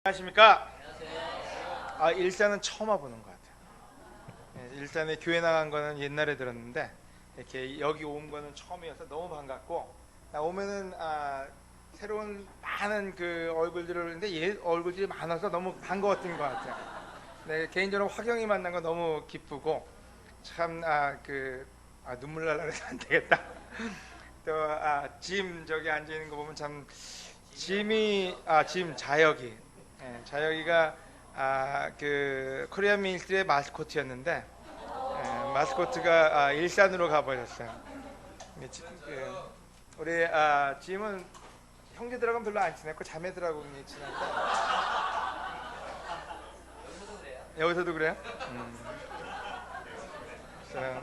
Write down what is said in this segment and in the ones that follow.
안녕하십니까? 일산은 처음 와보는 것 같아요. 일산에 교회 나간 거는 옛날에 들었는데 이렇게 여기 온 거는 처음이어서 너무 반갑고, 오면은 새로운 많은 그 얼굴들을 보는데 얼굴들이 많아서 너무 반가웠던 것 같아요. 네, 개인적으로 화경이 만난 거 너무 기쁘고 참 눈물 날라 그래서 안 되겠다. 또 짐 저기 앉아 있는 거 보면 참 짐 자혁이. 자혁이가 그 코리안 미니스트리의 마스코트였는데, 마스코트가 일산으로 가버렸어요. 우리 짐은 형제들하고는 별로 안 친했고 자매들하고는 친한데. 여기서도 그래요? 그래서,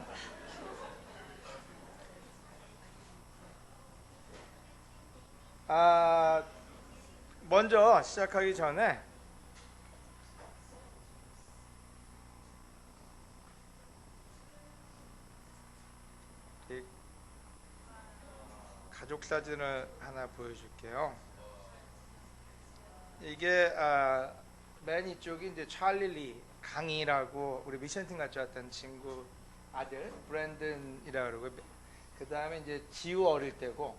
아, 먼저 시작하기 전에 이 가족 사진을 하나 보여줄게요. 이게 맨 이쪽이 이제 찰리 리 강이라고 우리 미션팀 같이 왔던 친구 아들 브랜든이라 그러고, 그 다음에 이제 지우 어릴 때고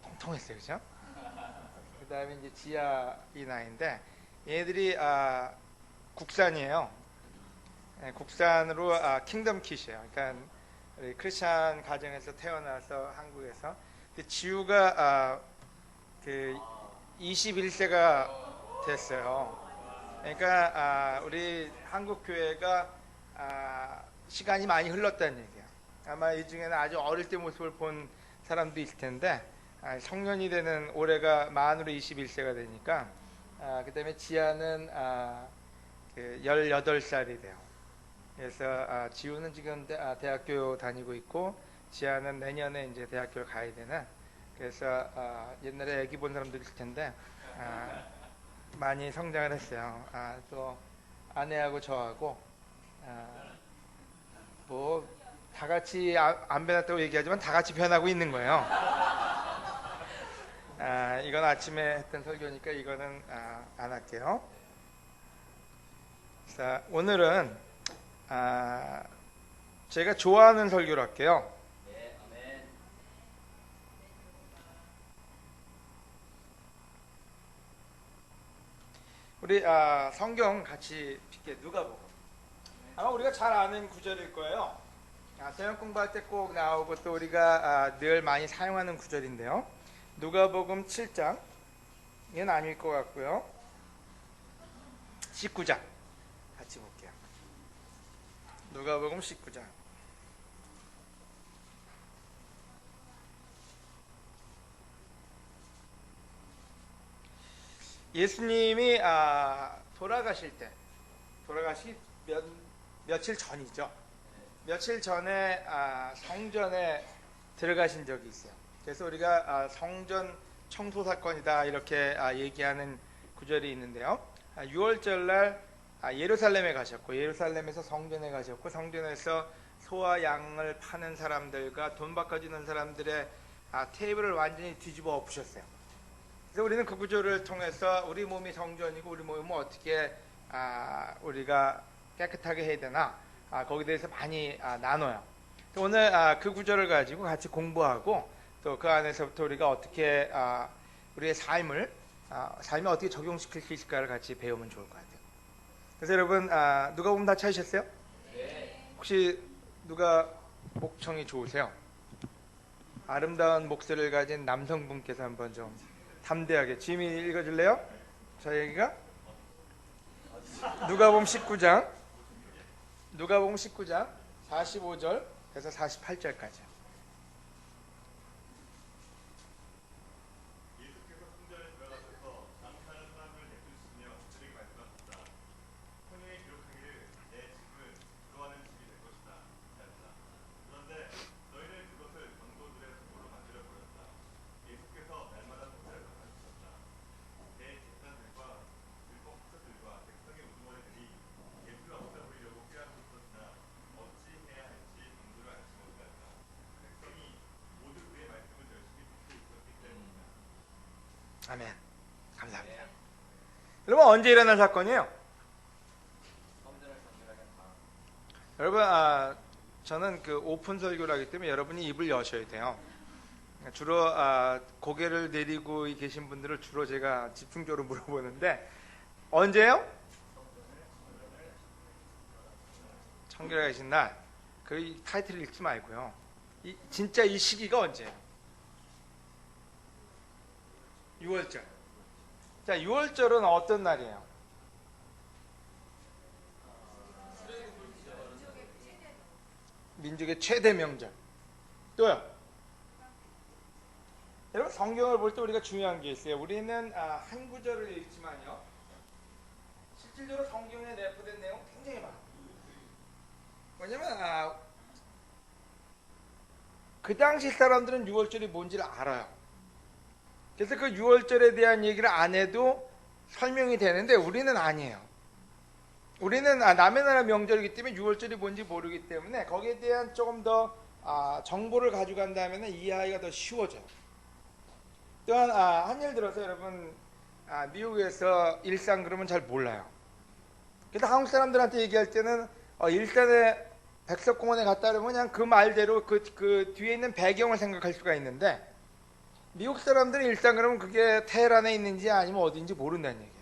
통통했어요, 그죠? 그 다음에 이제 지아 이 나이인데 얘네들이 국산이에요. 국산으로 킹덤 킷이에요. 그러니까 우리 크리스찬 가정에서 태어나서 한국에서. 근데 지우가 그 21세가 됐어요. 그러니까 우리 한국 교회가 시간이 많이 흘렀다는 얘기예요. 아마 이 중에는 아주 어릴 때 모습을 본 사람도 있을 텐데, 성년이 되는 올해가 만으로 21세가 되니까, 그 다음에 지아는 그 18살이 돼요. 그래서 지우는 지금 대학교 다니고 있고, 지아는 내년에 이제 대학교를 가야 되는. 그래서 옛날에 애기 본 사람도 있을 텐데 많이 성장을 했어요. 또 아내하고 저하고 뭐 다 같이 안 변했다고 얘기하지만 다 같이 변하고 있는 거예요. 이건 아침에 했던 설교니까 이거는 안 할게요. 자, 오늘은 제가 좋아하는 설교를 할게요. 우리 성경 같이 픽게. 누가복음. 아마 우리가 잘 아는 구절일 거예요. 성경 공부할 때 꼭 나오고 또 우리가 늘 많이 사용하는 구절인데요. 누가복음 7장. 이건 아닐 것 같고요. 19장 같이 볼게요. 누가복음 19장. 예수님이 돌아가시 며칠 전이죠. 며칠 전에 성전에 들어가신 적이 있어요. 그래서 우리가 성전 청소 사건이다 이렇게 얘기하는 구절이 있는데요. 6월절 날 예루살렘에 가셨고, 예루살렘에서 성전에 가셨고, 성전에서 소와 양을 파는 사람들과 돈 바꿔주는 사람들의 테이블을 완전히 뒤집어 엎으셨어요. 그래서 우리는 그 구조를 통해서 우리 몸이 성전이고 우리 몸을 어떻게 우리가 깨끗하게 해야 되나, 거기에 대해서 많이 나눠요. 오늘 그 구조를 가지고 같이 공부하고 또 그 안에서부터 우리가 어떻게 우리의 삶에 어떻게 적용시킬 수 있을까를 같이 배우면 좋을 것 같아요. 그래서 여러분, 누가 보면 다 찾으셨어요? 네. 혹시 누가 목청이 좋으세요? 아름다운 목소리를 가진 남성분께서 한번 좀 담대하게 지미 읽어줄래요? 저 얘기가 누가복음 19장 45절에서 48절까지. 아멘. 감사합니다. 여러분 언제 일어난 사건이에요? 여러분 저는 그 오픈 설교를 하기 때문에 여러분이 입을 여셔야 돼요. 주로 고개를 내리고 계신 분들을 주로 제가 집중적으로 물어보는데 언제요? 청결하게 계신 날. 그 타이틀을 읽지 말고요. 진짜 이 시기가 언제예요? 6월절. 자, 6월절은 어떤 날이에요? 민족의 최대 명절. 또요? 여러분 성경을 볼 때 우리가 중요한 게 있어요. 우리는 한 구절을 읽지만요. 실질적으로 성경에 내포된 내용 굉장히 많아요. 왜냐면 그 당시 사람들은 6월절이 뭔지를 알아요. 그래서 그 6월절에 대한 얘기를 안 해도 설명이 되는데 우리는 아니에요. 우리는 남의 나라 명절이기 때문에 6월절이 뭔지 모르기 때문에 거기에 대한 조금 더 정보를 가져간다면 이해하기가 더 쉬워져요. 또한 한 예를 들어서 여러분 미국에서 일산 그러면 잘 몰라요. 그래서 한국 사람들한테 얘기할 때는 일산에 백석공원에 갔다 그러면 그냥 그 말대로 그 뒤에 있는 배경을 생각할 수가 있는데 미국 사람들은 일산 그러면 그게 테헤란에 있는지 아니면 어딘지 모른다는 얘기예요.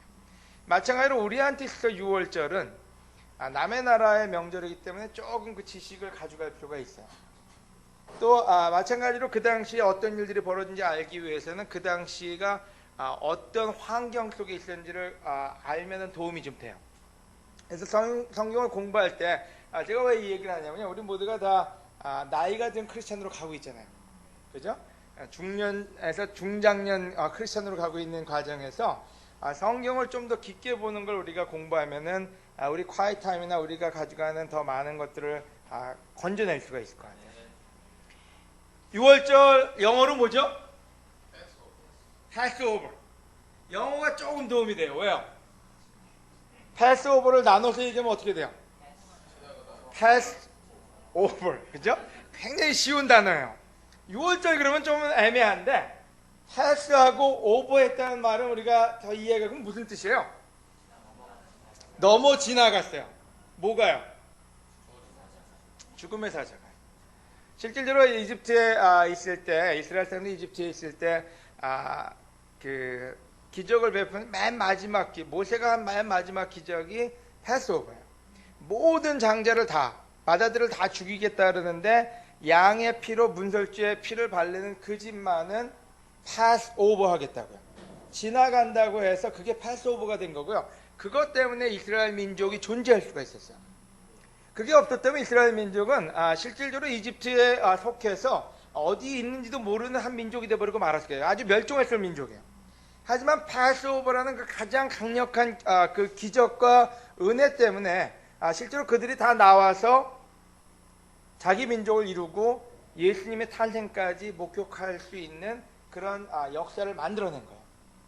마찬가지로 우리한테 있어 6월절은 남의 나라의 명절이기 때문에 조금 그 지식을 가져갈 필요가 있어요. 또 마찬가지로 그 당시에 어떤 일들이 벌어진지 알기 위해서는 그 당시가 어떤 환경 속에 있었는지를 알면 도움이 좀 돼요. 그래서 성경을 공부할 때 제가 왜 이 얘기를 하냐면요. 우리 모두가 다 나이가 든 크리스찬으로 가고 있잖아요. 그죠? 중년에서 중장년 크리스찬으로 가고 있는 과정에서 성경을 좀 더 깊게 보는 걸 우리가 공부하면은 우리 콰이트 타임이나 우리가 가져가는 더 많은 것들을 건져낼 수가 있을 것 같아요. 6월절 영어로 뭐죠? 패스오버. 영어가 조금 도움이 돼요. 왜요? 패스오버를 나눠서 얘기하면 어떻게 돼요? 패스오버. 그죠? 굉장히 쉬운 단어예요. 6월절 그러면 좀 애매한데 패스하고 오버했다는 말은 우리가 더 이해가 그럼 무슨 뜻이에요? 넘어 지나갔어요. 뭐가요? 죽음의 사자가. 실질적으로 이집트에 있을 때 이스라엘 사람들이 이집트에 있을 때 그 기적을 베푼 맨 마지막 모세가 한 맨 마지막 기적이 패스오버예요. 모든 장자를 다 마자들을 다 죽이겠다 그러는데 양의 피로 문설주에 피를 바르는 그 집만은 패스오버 하겠다고요. 지나간다고 해서 그게 패스오버가 된 거고요. 그것 때문에 이스라엘 민족이 존재할 수가 있었어요. 그게 없었다면 이스라엘 민족은 실질적으로 이집트에 속해서 어디 있는지도 모르는 한 민족이 되어버리고 말았을 거예요. 아주 멸종했을 민족이에요. 하지만 패스오버라는 그 가장 강력한 그 기적과 은혜 때문에 실제로 그들이 다 나와서 자기 민족을 이루고 예수님의 탄생까지 목격할 수 있는 그런 역사를 만들어낸 거예요.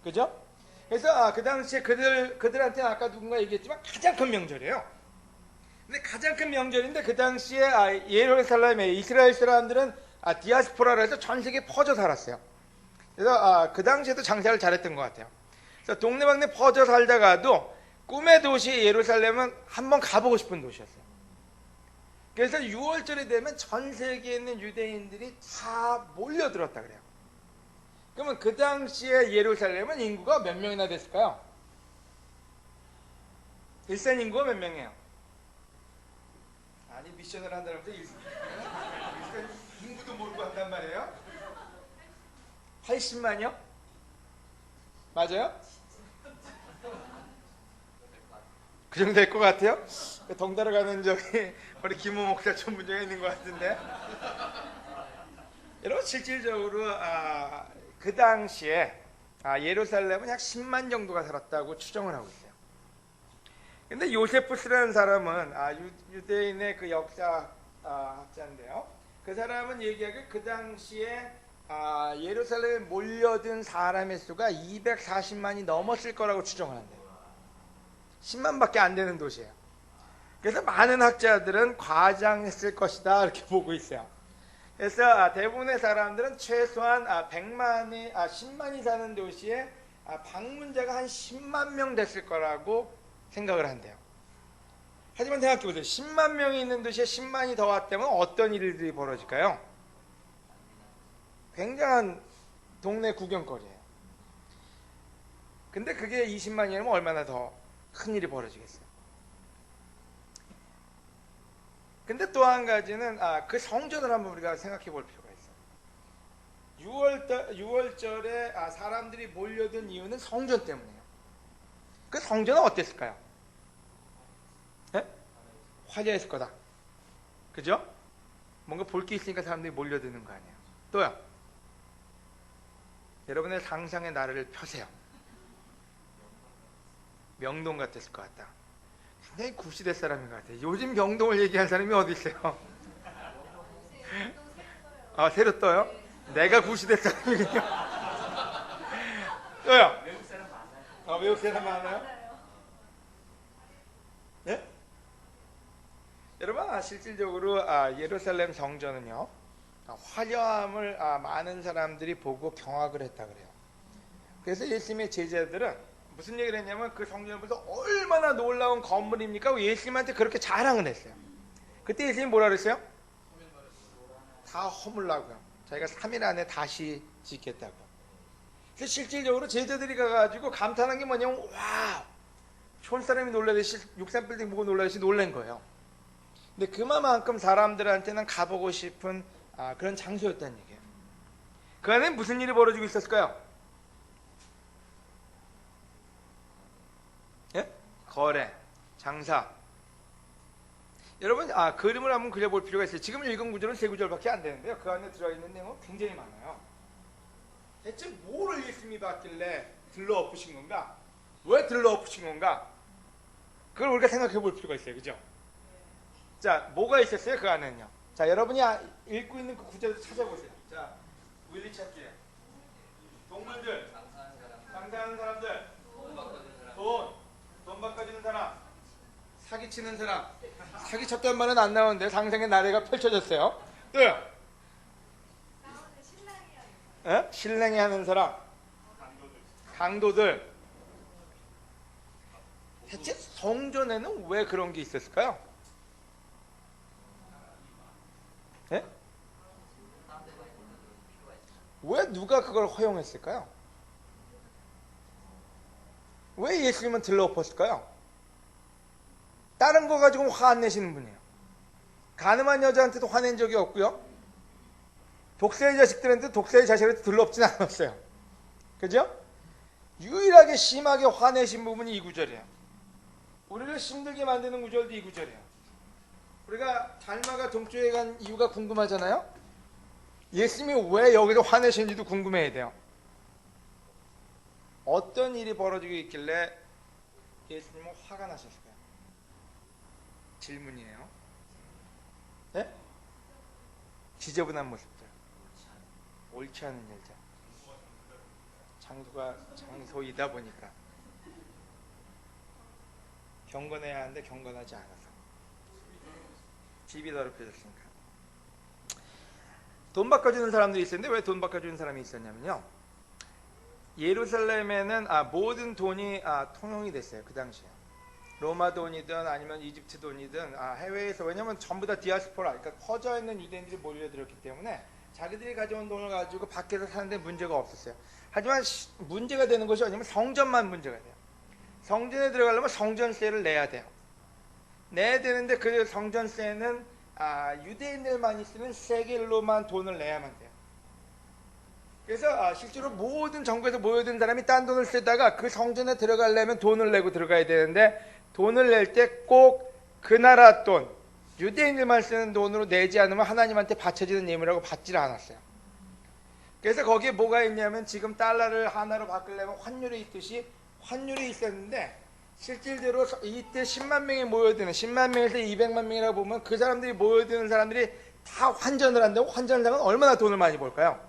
그죠? 그래서 그 당시에 그들한테는 아까 누군가 얘기했지만 가장 큰 명절이에요. 근데 가장 큰 명절인데 그 당시에 예루살렘에 이스라엘 사람들은 디아스포라로 해서 전 세계에 퍼져 살았어요. 그래서 그 당시에도 장사를 잘했던 것 같아요. 그래서 동네방네 퍼져 살다가도 꿈의 도시 예루살렘은 한번 가보고 싶은 도시였어요. 그래서 6월절이 되면 전 세계에 있는 유대인들이 다 몰려들었다 그래요. 그러면 그 당시에 예루살렘은 인구가 몇 명이나 됐을까요? 일산 인구가 몇 명이에요? 아니 미션을 한다면서 일산 인구도 모르고 한단 말이에요? 80만이요? 맞아요? 그 정도 될 것 같아요? 덩달아 가는 저기 우리 김호 목사 좀 문제가 있는 것 같은데. 여러분 실질적으로 그 당시에 예루살렘은 약 10만 정도가 살았다고 추정을 하고 있어요. 근데 요세푸스라는 사람은 유대인의 그 역사 학자인데요. 그 사람은 얘기하기에 그 당시에 예루살렘에 몰려든 사람의 수가 240만이 넘었을 거라고 추정을 한대요. 10만밖에 안 되는 도시예요. 그래서 많은 학자들은 과장했을 것이다 이렇게 보고 있어요. 그래서 대부분의 사람들은 최소한 10만이 사는 도시에 방문자가 한 10만 명 됐을 거라고 생각을 한대요. 하지만 생각해보세요. 10만 명이 있는 도시에 10만이 더 왔다면 어떤 일들이 벌어질까요? 굉장한 동네 구경거리예요. 근데 그게 20만이면 얼마나 더 큰 일이 벌어지겠어요. 근데 또 한 가지는 그 성전을 한번 우리가 생각해 볼 필요가 있어요. 6월절에 사람들이 몰려든 이유는 성전 때문이에요. 그 성전은 어땠을까요? 네? 화려했을 거다. 그죠? 뭔가 볼 게 있으니까 사람들이 몰려드는 거 아니에요. 또요. 여러분의 상상의 나래를 펴세요. 명동 같았을 것 같다. 굉장히 구시대 사람인 것 같아요. 요즘 명동을 얘기한 사람이 어디 있어요? 새로 떠요? 내가 구시대 사람이군요. 또요? 외국 사람 많아요. 외국 사람 많아요? 네? 여러분, 실질적으로 예루살렘 성전은요, 화려함을 많은 사람들이 보고 경악을 했다 그래요. 그래서 예수님의 제자들은 무슨 얘기를 했냐면 그 성전을 보면서 얼마나 놀라운 건물입니까? 예수님한테 그렇게 자랑을 했어요. 그때 예수님이 뭐라 그랬어요? 다 허물라고요. 자기가 3일 안에 다시 짓겠다고요. 그래서 실질적으로 제자들이 가가지고 감탄한 게 뭐냐면 와, 촌사람이 놀라듯이 63빌딩 보고 놀라듯이 놀란 거예요. 근데 그만큼 사람들한테는 가보고 싶은 그런 장소였다는 얘기예요. 그 안에 무슨 일이 벌어지고 있었을까요? 예? 거래, 장사. 여러분, 그림을 한번 그려볼 필요가 있어요. 지금 읽은 구절은 3구절밖에 안 되는데요. 그 안에 들어있는 내용은 굉장히 많아요. 대체 뭐를 예수님이 봤길래 들러 엎으신 건가? 왜 들러 엎으신 건가? 그걸 우리가 생각해 볼 필요가 있어요. 그죠? 자, 뭐가 있었어요? 그 안에는요. 자, 여러분이 읽고 있는 그 구절을 찾아보세요. 자, 윌리 찾기. 동물들, 장사하는 사람들, 돈 바꿔주는 사람, 사기치는 사람. 사기쳤단 말은 안 나오는데 상상의 나래가 펼쳐졌어요. 또요. 신랑이 하는 사람, 강도들. 대체 성전에는 왜 그런 게 있었을까요? 예? 왜 누가 그걸 허용했을까요? 왜 예수님은 들러엎었을까요? 다른 거 가지고 화 안 내시는 분이에요. 가늠한 여자한테도 화낸 적이 없고요. 독사의 자식들한테 독사의 자식한테 들러엎진 않았어요. 그죠? 유일하게 심하게 화내신 부분이 이 구절이에요. 우리를 힘들게 만드는 구절도 이 구절이에요. 우리가 달마가 동쪽에 간 이유가 궁금하잖아요. 예수님이 왜 여기서 화내시는지도 궁금해야 돼요. 어떤 일이 벌어지고 있길래 예수님은 화가 나셨을까요? 질문이에요. 네? 지저분한 모습들, 옳지 않은 일들, 장소가 장소이다 보니까 경건해야 하는데 경건하지 않아서 집이 더럽혀졌으니까. 돈 바꿔주는 사람들이 있었는데 왜 돈 바꿔주는 사람이 있었냐면요, 예루살렘에는 모든 돈이 통용이 됐어요. 그 당시에 로마 돈이든 아니면 이집트 돈이든 해외에서, 왜냐면 전부 다 디아스포라, 그러니까 퍼져 있는 유대인들이 몰려들었기 때문에 자기들이 가져온 돈을 가지고 밖에서 사는데 문제가 없었어요. 하지만 문제가 되는 것이 아니면 성전만 문제가 돼요. 성전에 들어가려면 성전세를 내야 돼요. 내야 되는데 그 성전세는 유대인들만이 쓰는 세겔로만 돈을 내야만 돼요. 그래서 실제로 모든 전국에서 모여든 사람이 딴 돈을 쓰다가 그 성전에 들어가려면 돈을 내고 들어가야 되는데, 돈을 낼 때 꼭 그 나라 돈, 유대인들만 쓰는 돈으로 내지 않으면 하나님한테 바쳐지는 예물이라고 받지를 않았어요. 그래서 거기에 뭐가 있냐면, 지금 달러를 하나로 바꾸려면 환율이 있듯이 환율이 있었는데, 실질적으로 이때 10만 명이 모여드는, 10만 명에서 200만 명이라고 보면 그 사람들이 모여드는 사람들이 다 환전을 한다고, 환전장은 얼마나 돈을 많이 벌까요?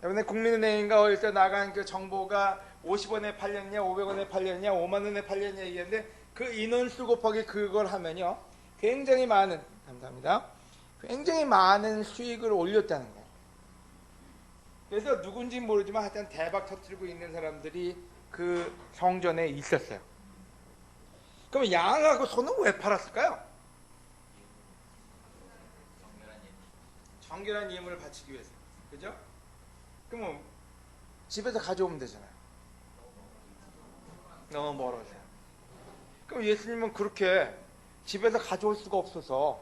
여러분의 국민은행인가 어디서 나간 그 정보가 50원에 팔렸냐, 500원에 팔렸냐, 5만 원에 팔렸냐 얘기했는데, 그 인원수 곱하기 그걸 하면요, 굉장히 많은, 감사합니다, 굉장히 많은 수익을 올렸다는 거예요. 그래서 누군지 모르지만 하여튼 대박 터뜨리고 있는 사람들이 그 성전에 있었어요. 그럼 양하고 소는 왜 팔았을까요? 정결한 예물을 바치기 위해서. 그죠? 그럼 집에서 가져오면 되잖아요. 너무 멀어서요. 그럼 예수님은 그렇게 집에서 가져올 수가 없어서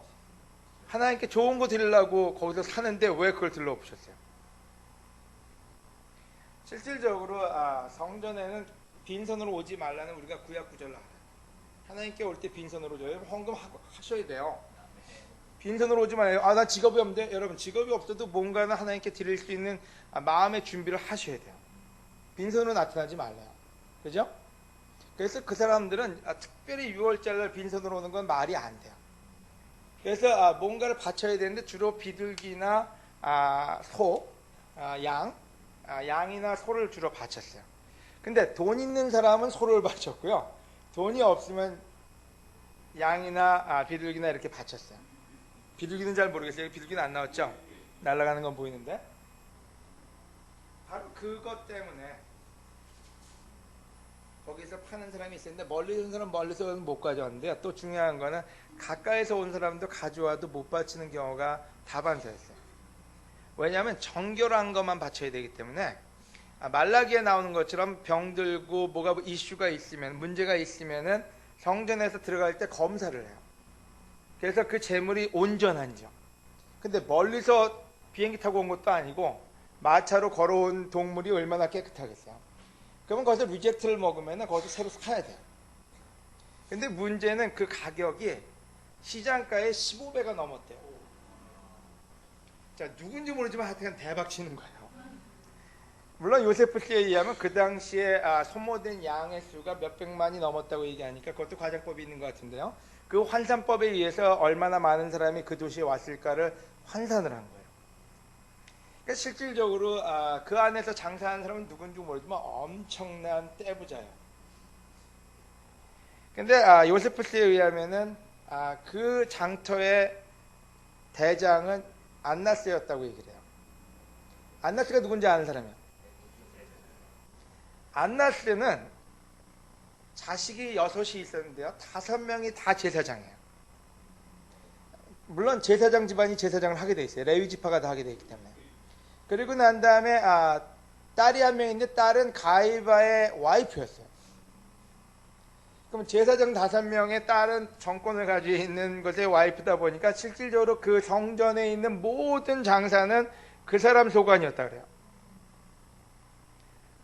하나님께 좋은 거 드리려고 거기서 사는데 왜 그걸 들러오셨어요? 실질적으로 성전에는 빈손으로 오지 말라는 우리가 구약 구절로 알아요. 하나님께 올 때 빈손으로 오죠. 헌금 하셔야 돼요. 빈손으로 오지 말아요. 나 직업이 없는데. 여러분, 직업이 없어도 뭔가는 하나님께 드릴 수 있는 마음의 준비를 하셔야 돼요. 빈손으로 나타나지 말아요. 그죠? 그래서 그 사람들은 특별히 6월절 빈손으로 오는 건 말이 안 돼요. 그래서 뭔가를 바쳐야 되는데 주로 비둘기나 소, 양이나 소를 주로 바쳤어요. 근데 돈 있는 사람은 소를 바쳤고요. 돈이 없으면 양이나 비둘기나 이렇게 바쳤어요. 비둘기는 잘 모르겠어요. 비둘기는 안 나왔죠? 날아가는 건 보이는데. 바로 그것 때문에 거기서 파는 사람이 있었는데 멀리서 온 사람은 멀리서는 못 가져왔는데요. 또 중요한 거는 가까이서 온 사람도 가져와도 못 바치는 경우가 다반사였어요. 왜냐하면 정결한 것만 바쳐야 되기 때문에 말라기에 나오는 것처럼 병들고 뭐가 이슈가 있으면 문제가 있으면은 성전에서 들어갈 때 검사를 해요. 그래서 그 재물이 온전한지요. 근데 멀리서 비행기 타고 온 것도 아니고 마차로 걸어온 동물이 얼마나 깨끗하겠어요. 그러면 거기서 리젝트를 먹으면 거기서 새로 사야 돼요. 근데 문제는 그 가격이 시장가의 15배가 넘었대요. 자, 누군지 모르지만 하여튼 대박 치는 거예요. 물론 요세푸스에 의하면 그 당시에 소모된 양의 수가 몇백만이 넘었다고 얘기하니까 그것도 과장법이 있는 것 같은데요. 그 환산법에 의해서 얼마나 많은 사람이 그 도시에 왔을까를 환산을 한 거예요. 그러니까 실질적으로 그 안에서 장사하는 사람은 누군지 모르지만 엄청난 떼부자예요. 근데 요세푸스에 의하면은 그 장터의 대장은 안나스였다고 얘기를 해요. 안나스가 누군지 아는 사람이에요. 안나스는 자식이 6이 있었는데요. 5명이 다 제사장이에요. 물론 제사장 집안이 제사장을 하게 돼 있어요. 레위 지파가 다 하게 돼 있기 때문에. 그리고 난 다음에 딸이 한 명인데 딸은 가이바의 와이프였어요. 그럼 제사장 5명의 딸은 정권을 가지고 있는 것의 와이프다 보니까 실질적으로 그 성전에 있는 모든 장사는 그 사람 소관이었다 그래요.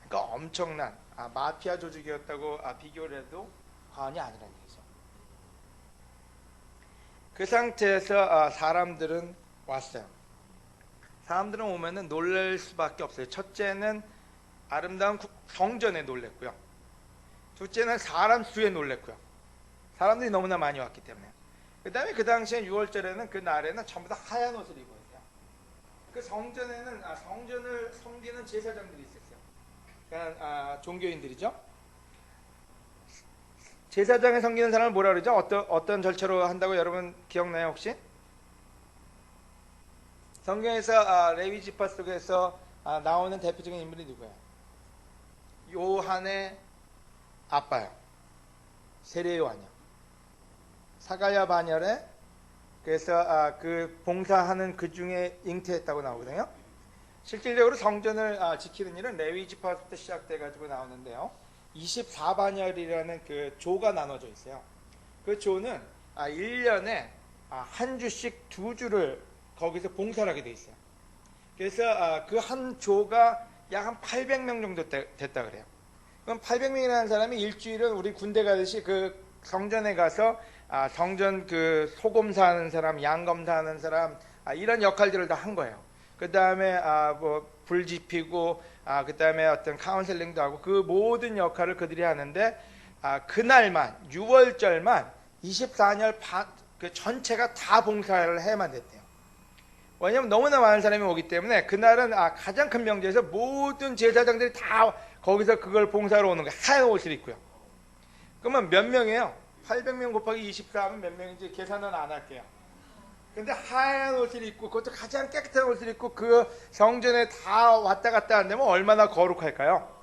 그러니까 엄청난 마피아 조직이었다고 비교를 해도 과언이 아니라는 얘기죠. 그 상태에서 사람들은 왔어요. 사람들은 오면은 놀랄 수밖에 없어요. 첫째는 아름다운 성전에 놀랬고요. 둘째는 사람 수에 놀랬고요. 사람들이 너무나 많이 왔기 때문에. 그 다음에 그 당시에 6월절에는 그 날에는 전부 다 하얀 옷을 입어요. 그 성전에는 성전을 섬기는 제사장들이 있었어요. 그러니까 종교인들이죠. 제사장에 섬기는 사람을 뭐라 그러죠? 어떤 절차로 한다고 여러분 기억나요 혹시? 성경에서 레위 지파 속에서 나오는 대표적인 인물이 누구예요? 요한의 아빠요. 세례 요한이요. 사가랴 반열에 그래서 그 봉사하는 그 중에 잉태했다고 나오거든요. 실질적으로 성전을 지키는 일은 레위 지파부터 시작돼 가지고 나오는데요. 24반열이라는 그 조가 나눠져 있어요. 그 조는 1년에 한 주씩 2주를 거기서 봉사를 하게 돼 있어요. 그래서 그 한 조가 약 한 800명 정도 됐다 그래요. 그럼 800명이라는 사람이 일주일은 우리 군대 가듯이 그 성전에 가서 성전 그 소검사하는 사람, 양검사하는 사람 이런 역할들을 다 한 거예요. 그 다음에 뭐 불 지피고 그 다음에 어떤 카운셀링도 하고 그 모든 역할을 그들이 하는데 그날만 6월절만 24년 그 전체가 다 봉사를 해야만 됐대요. 왜냐하면 너무나 많은 사람이 오기 때문에 그날은 가장 큰 명제에서 모든 제사장들이 다 거기서 그걸 봉사로 오는 거예요. 하얀 옷을 입고요. 그러면 몇 명이에요? 800명 곱하기 24하면 몇 명인지 계산은 안 할게요. 근데 하얀 옷을 입고 그것도 가장 깨끗한 옷을 입고 그 성전에 다 왔다 갔다 한다면 얼마나 거룩할까요?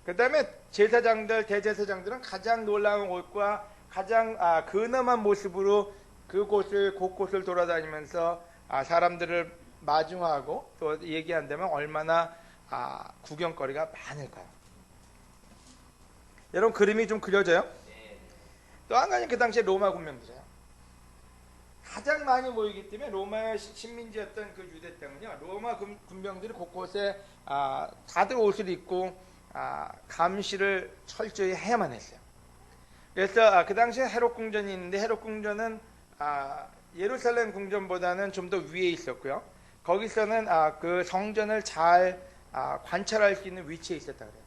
그 다음에 제사장들, 대제사장들은 가장 놀라운 옷과 가장 근엄한 모습으로 그곳을 곳곳을 돌아다니면서 사람들을 마중하고 또 얘기한다면 얼마나 구경거리가 많을까요? 여러분 그림이 좀 그려져요? 또 한 가지 그 당시에 로마 군병들이에요. 가장 많이 모이기 때문에 로마의 식민지였던 그 유대 땅은요, 로마 군병들이 곳곳에 다들 옷을 입고 감시를 철저히 해야만 했어요. 그래서 그 당시에 헤롯 궁전이 있는데 헤롯 궁전은 예루살렘 궁전보다는 좀 더 위에 있었고요. 거기서는 그 성전을 잘 관찰할 수 있는 위치에 있었다 그래요.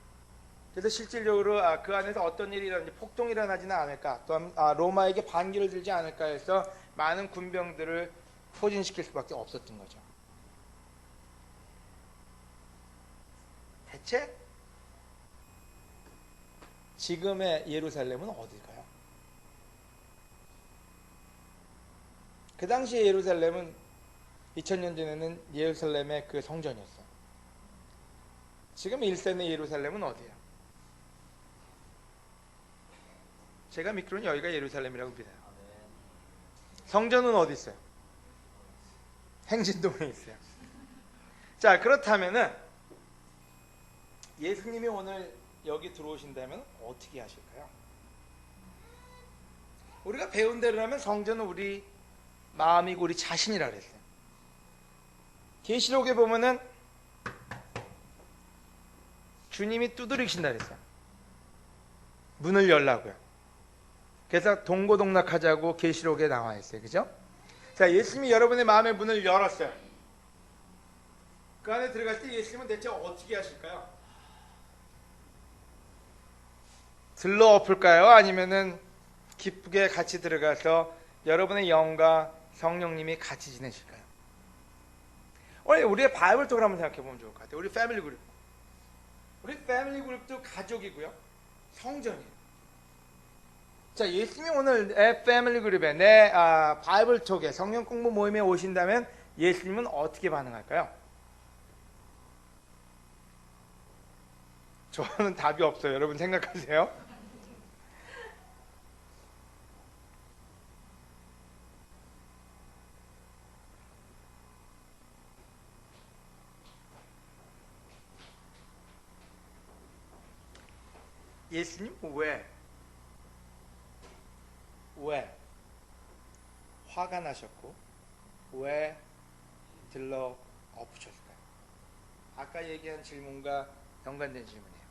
그래서 실질적으로 그 안에서 어떤 일이 일어나는지 폭동이 일어나지는 않을까, 또한 로마에게 반기를 들지 않을까 해서 많은 군병들을 포진시킬 수밖에 없었던 거죠. 대체 지금의 예루살렘은 어딜까요? 그 당시의 예루살렘은 2000년 전에는 예루살렘의 그 성전이었어요. 지금 1세의 예루살렘은 어디예요? 제가 믿기로는 여기가 예루살렘이라고 믿어요. 성전은 어디 있어요? 행진동에 있어요. 자, 그렇다면은 예수님이 오늘 여기 들어오신다면 어떻게 하실까요? 우리가 배운 대로라면 성전은 우리 마음이고 우리 자신이라 그랬어요. 계시록에 보면은 주님이 두드리신다 그랬어요. 문을 열라고요. 그래서 동고동락하자고 계시록에 나와 있어요. 그죠? 자, 예수님이 여러분의 마음의 문을 열었어요. 그 안에 들어갈 때 예수님은 대체 어떻게 하실까요? 들러 엎을까요? 아니면은 기쁘게 같이 들어가서 여러분의 영과 성령님이 같이 지내실까요? 오늘 우리의 바이블 쪽을 한번 생각해 보면 좋을 것 같아요. 우리 패밀리 그룹. 우리 패밀리 그룹도 가족이고요. 성전이에요. 자, 예수님이 오늘 내 패밀리 그룹에 내 바이블 톡에 성령 공부 모임에 오신다면 예수님은 어떻게 반응할까요? 저는 답이 없어요. 여러분 생각하세요? 예수님 왜 화가 나셨고 왜 들러 엎으셨을까요? 아까 얘기한 질문과 연관된 질문이에요.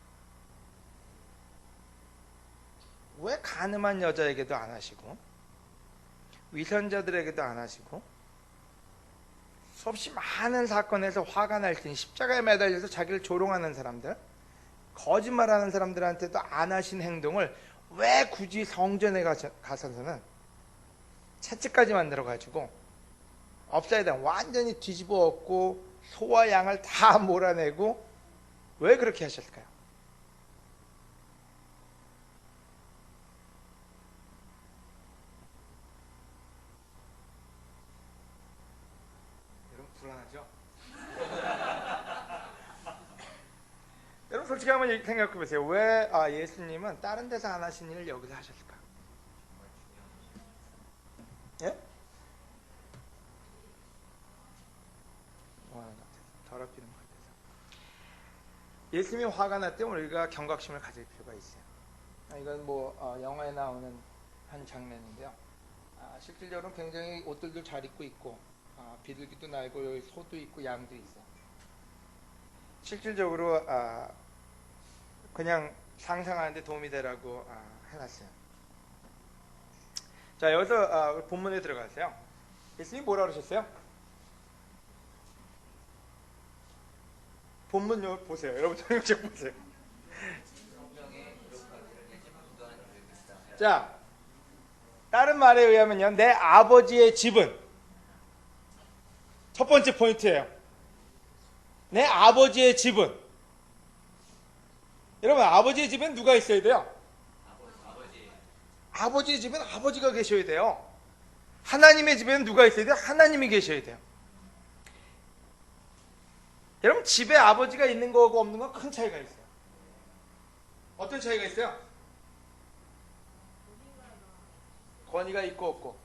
왜 가늠한 여자에게도 안 하시고 위선자들에게도 안 하시고 수없이 많은 사건에서 화가 날 때 십자가에 매달려서 자기를 조롱하는 사람들, 거짓말하는 사람들한테도 안 하신 행동을 왜 굳이 성전에 가서는 채찍까지 만들어가지고 업사이드 완전히 뒤집어 엎고 소와 양을 다 몰아내고 왜 그렇게 하셨을까요? 여러분 불안하죠? 여러분 솔직히 한번 생각해 보세요. 왜 예수님은 다른 데서 안 하신 일을 여기서 하셨을까? 예? 더럽히는 것 같아서. 예수님이 화가 날 때 우리가 경각심을 가질 필요가 있어요. 이건 뭐 영화에 나오는 한 장면인데요. 실질적으로 굉장히 옷들도 잘 입고 있고 비둘기도 날고 여기 소도 있고 양도 있어요. 실질적으로 그냥 상상하는데 도움이 되라고 해놨어요. 자, 여기서 본문에 들어가세요. 예수님이 뭐라 그러셨어요? 본문 보세요. 여러분 성경책 보세요. 자, 다른 말에 의하면요, 내 아버지의 집은 첫 번째 포인트예요. 내 아버지의 집은, 여러분 아버지의 집엔 누가 있어야 돼요? 아버지의 집엔 아버지가 계셔야 돼요. 하나님의 집에는 누가 있어야 돼요? 하나님이 계셔야 돼요. 여러분, 집에 아버지가 있는 거하고 없는 건 큰 차이가 있어요. 어떤 차이가 있어요? 권위가 있고 없고,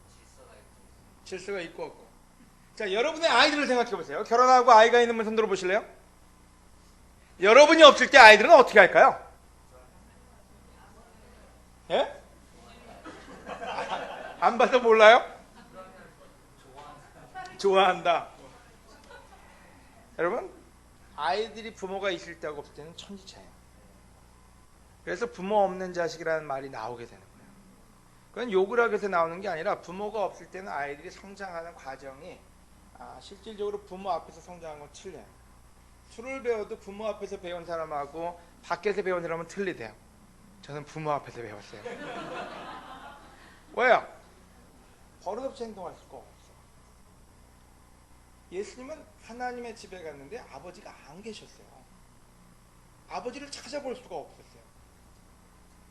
질서가 있고 없고. 자, 여러분의 아이들을 생각해 보세요. 결혼하고 아이가 있는 분 손 들어 보실래요? 여러분이 없을 때 아이들은 어떻게 할까요? 예? 안 봐서 몰라요? 좋아한다. 여러분, 아이들이 부모가 있을 때하고 없을 때는 천지차예요. 그래서 부모 없는 자식이라는 말이 나오게 되는 거예요. 그건 욕을 하기 위해서 나오는 게 아니라 부모가 없을 때는 아이들이 성장하는 과정이 실질적으로 부모 앞에서 성장하는 건 틀려요. 술을 배워도 부모 앞에서 배운 사람하고 밖에서 배운 사람은 틀리대요. 저는 부모 앞에서 배웠어요. 왜요? 버릇없이 행동할 수가 없어요. 예수님은 하나님의 집에 갔는데 아버지가 안 계셨어요. 아버지를 찾아볼 수가 없었어요.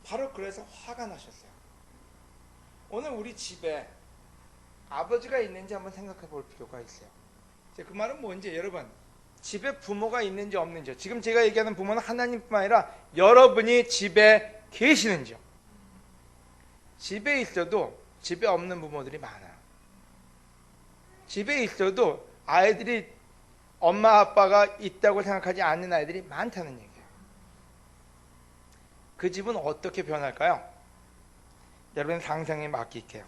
바로 그래서 화가 나셨어요. 오늘 우리 집에 아버지가 있는지 한번 생각해 볼 필요가 있어요. 그 말은 뭔지, 여러분, 집에 부모가 있는지 없는지요. 지금 제가 얘기하는 부모는 하나님뿐만 아니라 여러분이 집에 계시는지요. 집에 있어도 집에 없는 부모들이 많아요. 집에 있어도 아이들이 엄마 아빠가 있다고 생각하지 않는 아이들이 많다는 얘기예요. 그 집은 어떻게 변할까요? 여러분 상상에 맡길게요.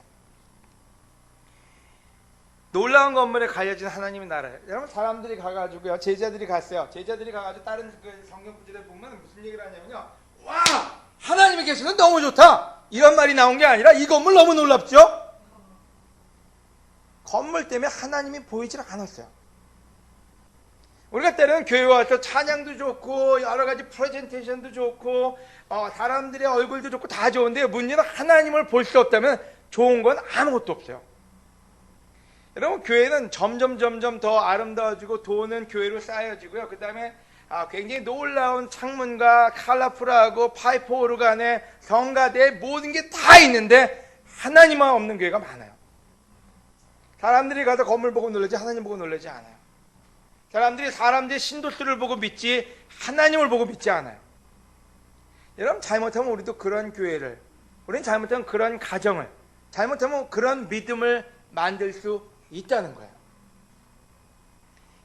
놀라운 건물에 가려진 하나님의 나라예요. 여러분, 사람들이 가가지고요, 제자들이 갔어요. 제자들이 가가지고 다른 그 성경 구절에 보면 무슨 얘기를 하냐면요, 와, 하나님이 계셔서 너무 좋다, 이런 말이 나온 게 아니라 이 건물 너무 놀랍죠? 건물 때문에 하나님이 보이질 않았어요. 우리가 때로는 교회 와서 찬양도 좋고 여러 가지 프레젠테이션도 좋고 사람들의 얼굴도 좋고 다 좋은데 문제는 하나님을 볼 수 없다면 좋은 건 아무것도 없어요. 여러분, 교회는 점점 더 아름다워지고 돈은 교회로 쌓여지고요. 그 다음에 굉장히 놀라운 창문과 컬러풀하고 파이프 오르간에 성가대 모든 게 다 있는데 하나님만 없는 교회가 많아요. 사람들이 가서 건물 보고 놀라지 하나님 보고 놀라지 않아요. 사람들이 신도수를 보고 믿지 하나님을 보고 믿지 않아요. 여러분, 잘못하면 우리도 그런 교회를, 우리는 잘못하면 그런 가정을, 잘못하면 그런 믿음을 만들 수 있다는 거예요.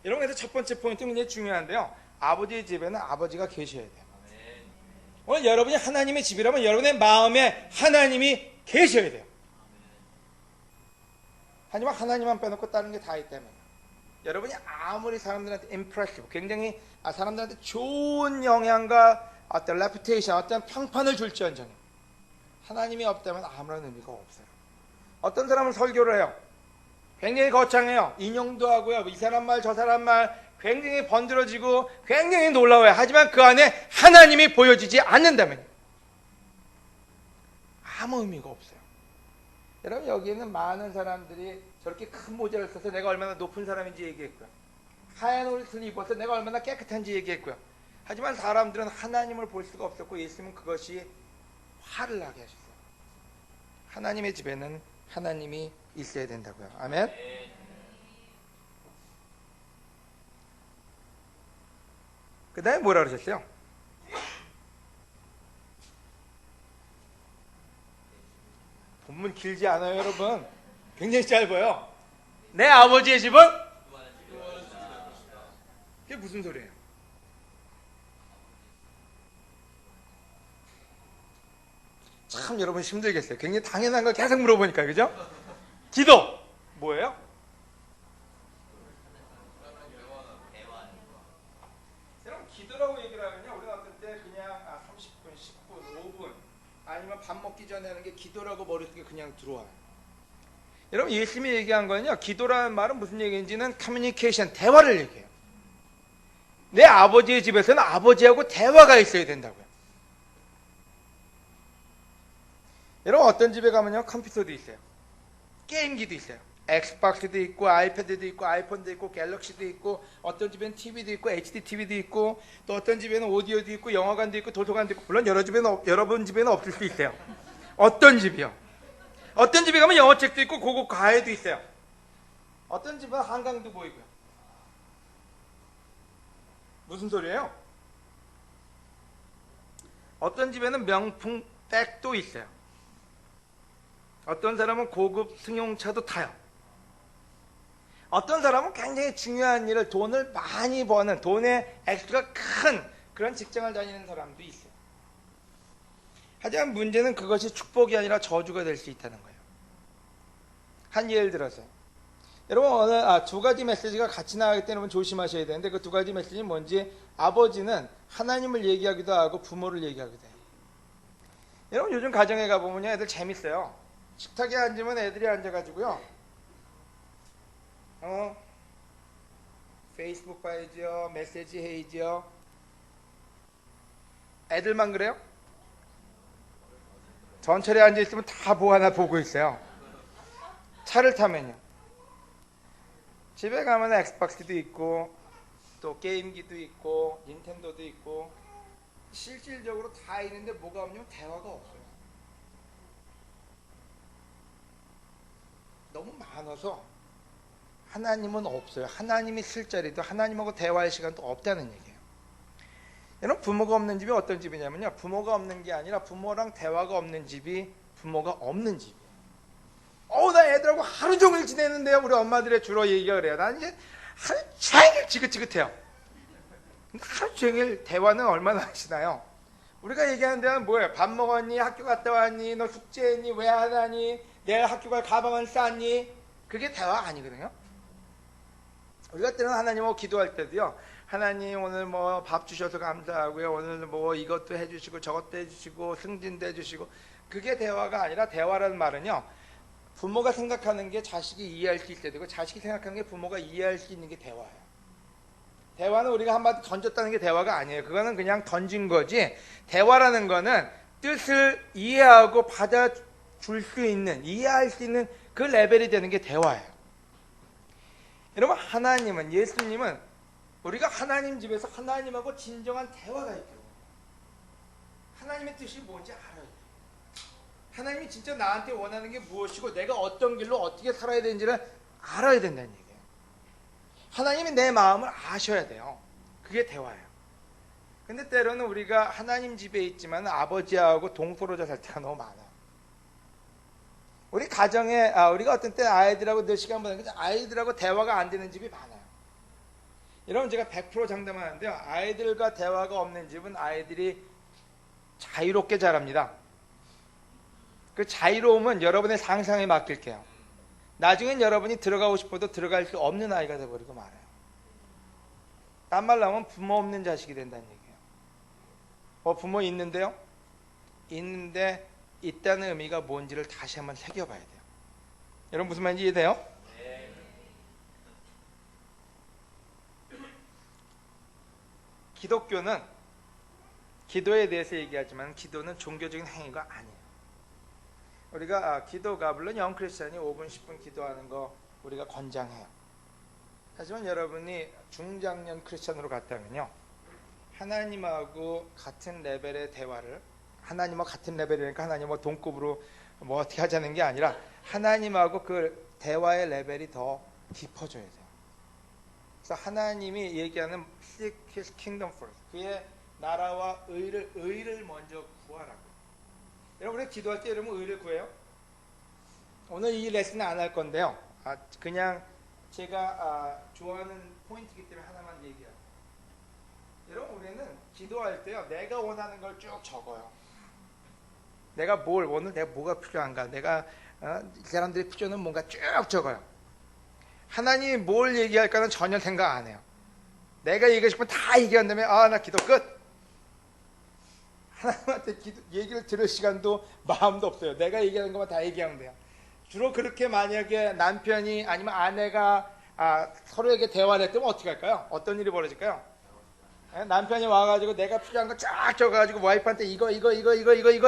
여러분, 그래서 첫 번째 포인트는 굉장히 중요한데요, 아버지의 집에는 아버지가 계셔야 돼요. 오늘 여러분이 하나님의 집이라면 여러분의 마음에 하나님이 계셔야 돼요. 하지만 하나님만 빼놓고 다른 게 다 있다면 여러분이 아무리 사람들한테 impressive, 굉장히 사람들한테 좋은 영향과 어떤 레퓨테이션, 어떤 평판을 줄지언정 하나님이 없다면 아무런 의미가 없어요. 어떤 사람은 설교를 해요. 굉장히 거창해요. 인용도 하고요. 이 사람 말 저 사람 말 굉장히 번들어지고 굉장히 놀라워요. 하지만 그 안에 하나님이 보여지지 않는다면 아무 의미가 없어요. 여러분, 여기에는 많은 사람들이 저렇게 큰 모자를 써서 내가 얼마나 높은 사람인지 얘기했고요. 하얀 옷을 입어서 내가 얼마나 깨끗한지 얘기했고요. 하지만 사람들은 하나님을 볼 수가 없었고 예수님은 그것이 화를 나게 하셨어요. 하나님의 집에는 하나님이 있어야 된다고요. 아멘. 그 다음에 뭐라 그러셨어요? 본문 길지 않아요, 여러분. 굉장히 짧아요. 내 아버지의 집은? 그게 무슨 소리예요? 참 여러분 힘들겠어요. 굉장히 당연한 걸 계속 물어보니까, 그죠? 기도 뭐예요? 여러분, 기도라고 얘기를 하면요, 우리가 어떤 때 그냥 30분, 10분, 5분 아니면 밥 먹기 전에 하는 게 기도라고 머릿속에 그냥 들어와요. 여러분, 예수님이 얘기한 거는요, 기도라는 말은 무슨 얘기인지는 커뮤니케이션, 대화를 얘기해요. 내 아버지의 집에서는 아버지하고 대화가 있어야 된다고요. 여러분, 어떤 집에 가면요, 컴퓨터도 있어요. 게임기도 있어요. 엑스박스도 있고 아이패드도 있고 아이폰도 있고 갤럭시도 있고, 어떤 집에는 TV도 있고 HD TV도 있고, 또 어떤 집에는 오디오도 있고 영화관도 있고 도서관도 있고, 물론 여러분 집에는 없을 수 있어요. 어떤 집이요? 어떤 집에 가면 영어책도 있고 고급 과외도 있어요. 어떤 집은 한강도 보이고요. 무슨 소리예요? 어떤 집에는 명품 백도 있어요. 어떤 사람은 고급 승용차도 타요. 어떤 사람은 굉장히 중요한 일을, 돈을 많이 버는, 돈의 액수가 큰 그런 직장을 다니는 사람도 있어요. 하지만 문제는 그것이 축복이 아니라 저주가 될 수 있다는 거예요. 한 예를 들어서 여러분 오늘 두 가지 메시지가 같이 나가기 때문에 조심하셔야 되는데, 그 두 가지 메시지는 뭔지, 아버지는 하나님을 얘기하기도 하고 부모를 얘기하기도 해요. 여러분 요즘 가정에 가보면 애들 재밌어요. 식탁에 앉으면 애들이 앉아가지고요, 페이스북 봐야죠, 메시지 해야죠. 애들만 그래요? 전철에 앉아있으면 다 뭐 하나 보고 있어요. 차를 타면요, 집에 가면 엑스박스도 있고 또 게임기도 있고 닌텐도도 있고 실질적으로 다 있는데 뭐가 없냐면 대화가 없어요. 너무 많아서 하나님은 없어요. 하나님이 쓸 자리도, 하나님하고 대화할 시간도 없다는 얘기예요. 여러분 부모가 없는 집이 어떤 집이냐면요, 부모가 없는 게 아니라 부모랑 대화가 없는 집이 부모가 없는 집이에요. 나 애들하고 하루 종일 지내는데요, 우리 엄마들의 주로 얘기가 그래요. 난 이제 하루 종일 지긋지긋해요. 하루 종일 대화는 얼마나 하시나요? 우리가 얘기하는 데는 뭐예요? 밥 먹었니? 학교 갔다 왔니? 너 숙제했니? 왜 안 하니? 내일 학교 갈 가방은 쌌니? 그게 대화가 아니거든요. 우리가 때는 하나님하고 기도할 때도요, 하나님 오늘 뭐 밥 주셔서 감사하고요, 오늘 뭐 이것도 해주시고 저것도 해주시고 승진도 해주시고, 그게 대화가 아니라, 대화라는 말은요, 부모가 생각하는 게 자식이 이해할 수 있어야 되고 자식이 생각하는 게 부모가 이해할 수 있는 게 대화예요. 대화는 우리가 한마디 던졌다는 게 대화가 아니에요. 그거는 그냥 던진 거지, 대화라는 거는 뜻을 이해하고 받아줄 수 있는, 이해할 수 있는 그 레벨이 되는 게 대화예요. 여러분 하나님은, 예수님은 우리가 하나님 집에서 하나님하고 진정한 대화가 있고, 하나님의 뜻이 뭔지 알아야 돼요. 하나님이 진짜 나한테 원하는 게 무엇이고 내가 어떤 길로 어떻게 살아야 되는지를 알아야 된다는 얘기예요. 하나님이 내 마음을 아셔야 돼요. 그게 대화예요. 근데 때로는 우리가 하나님 집에 있지만 아버지하고 동떨어져 살 때가 너무 많아요. 우리 가정에 우리가 어떤 때 아이들하고 늘 시간 보내는데 아이들하고 대화가 안 되는 집이 많아요. 여러분 제가 100% 장담하는데요, 아이들과 대화가 없는 집은 아이들이 자유롭게 자랍니다. 그 자유로움은 여러분의 상상에 맡길게요. 나중엔 여러분이 들어가고 싶어도 들어갈 수 없는 아이가 되어버리고 말아요. 딴 말로 하면 부모 없는 자식이 된다는 얘기예요. 부모 있는데요? 있는데 있다는 의미가 뭔지를 다시 한번 새겨봐야 돼요. 여러분 무슨 말인지 이해돼요? 네. 기독교는 기도에 대해서 얘기하지만 기도는 종교적인 행위가 아니에요. 우리가 기도가, 물론 영 크리스찬이 5분 10분 기도하는 거 우리가 권장해요. 하지만 여러분이 중장년 크리스찬으로 갔다면요, 하나님하고 같은 레벨의 대화를, 하나님하고 같은 레벨이니까 하나님하고 동급으로 뭐 어떻게 하자는 게 아니라 하나님하고 그 대화의 레벨이 더 깊어져야 돼요. 그래서 하나님이 얘기하는 Seek His Kingdom first, 그의 나라와 의를 먼저 구하라고. 여러분 우리 기도할 때 여러분 의를 구해요? 오늘 이 레슨은 안 할 건데요, 그냥 제가 좋아하는 포인트이기 때문에 하나만 얘기해요. 여러분 우리는 기도할 때요, 내가 원하는 걸 쭉 적어요. 내가 뭘, 오늘 내가 뭐가 필요한가, 내가 이 사람들이 필요는 뭔가 쭉 적어요. 하나님이 뭘 얘기할까는 전혀 생각 안 해요. 내가 얘기하고 싶으면 다 얘기한 다음에 나 기도 끝. 하나님한테 얘기를 들을 시간도 마음도 없어요. 내가 얘기하는 것만 다 얘기하면 돼요. 주로 그렇게 만약에 남편이 아니면 아내가 서로에게 대화를 했다면 어떻게 할까요? 어떤 일이 벌어질까요? 남편이 와가지고 내가 필요한 거 쫙 적어가지고 와이프한테 이거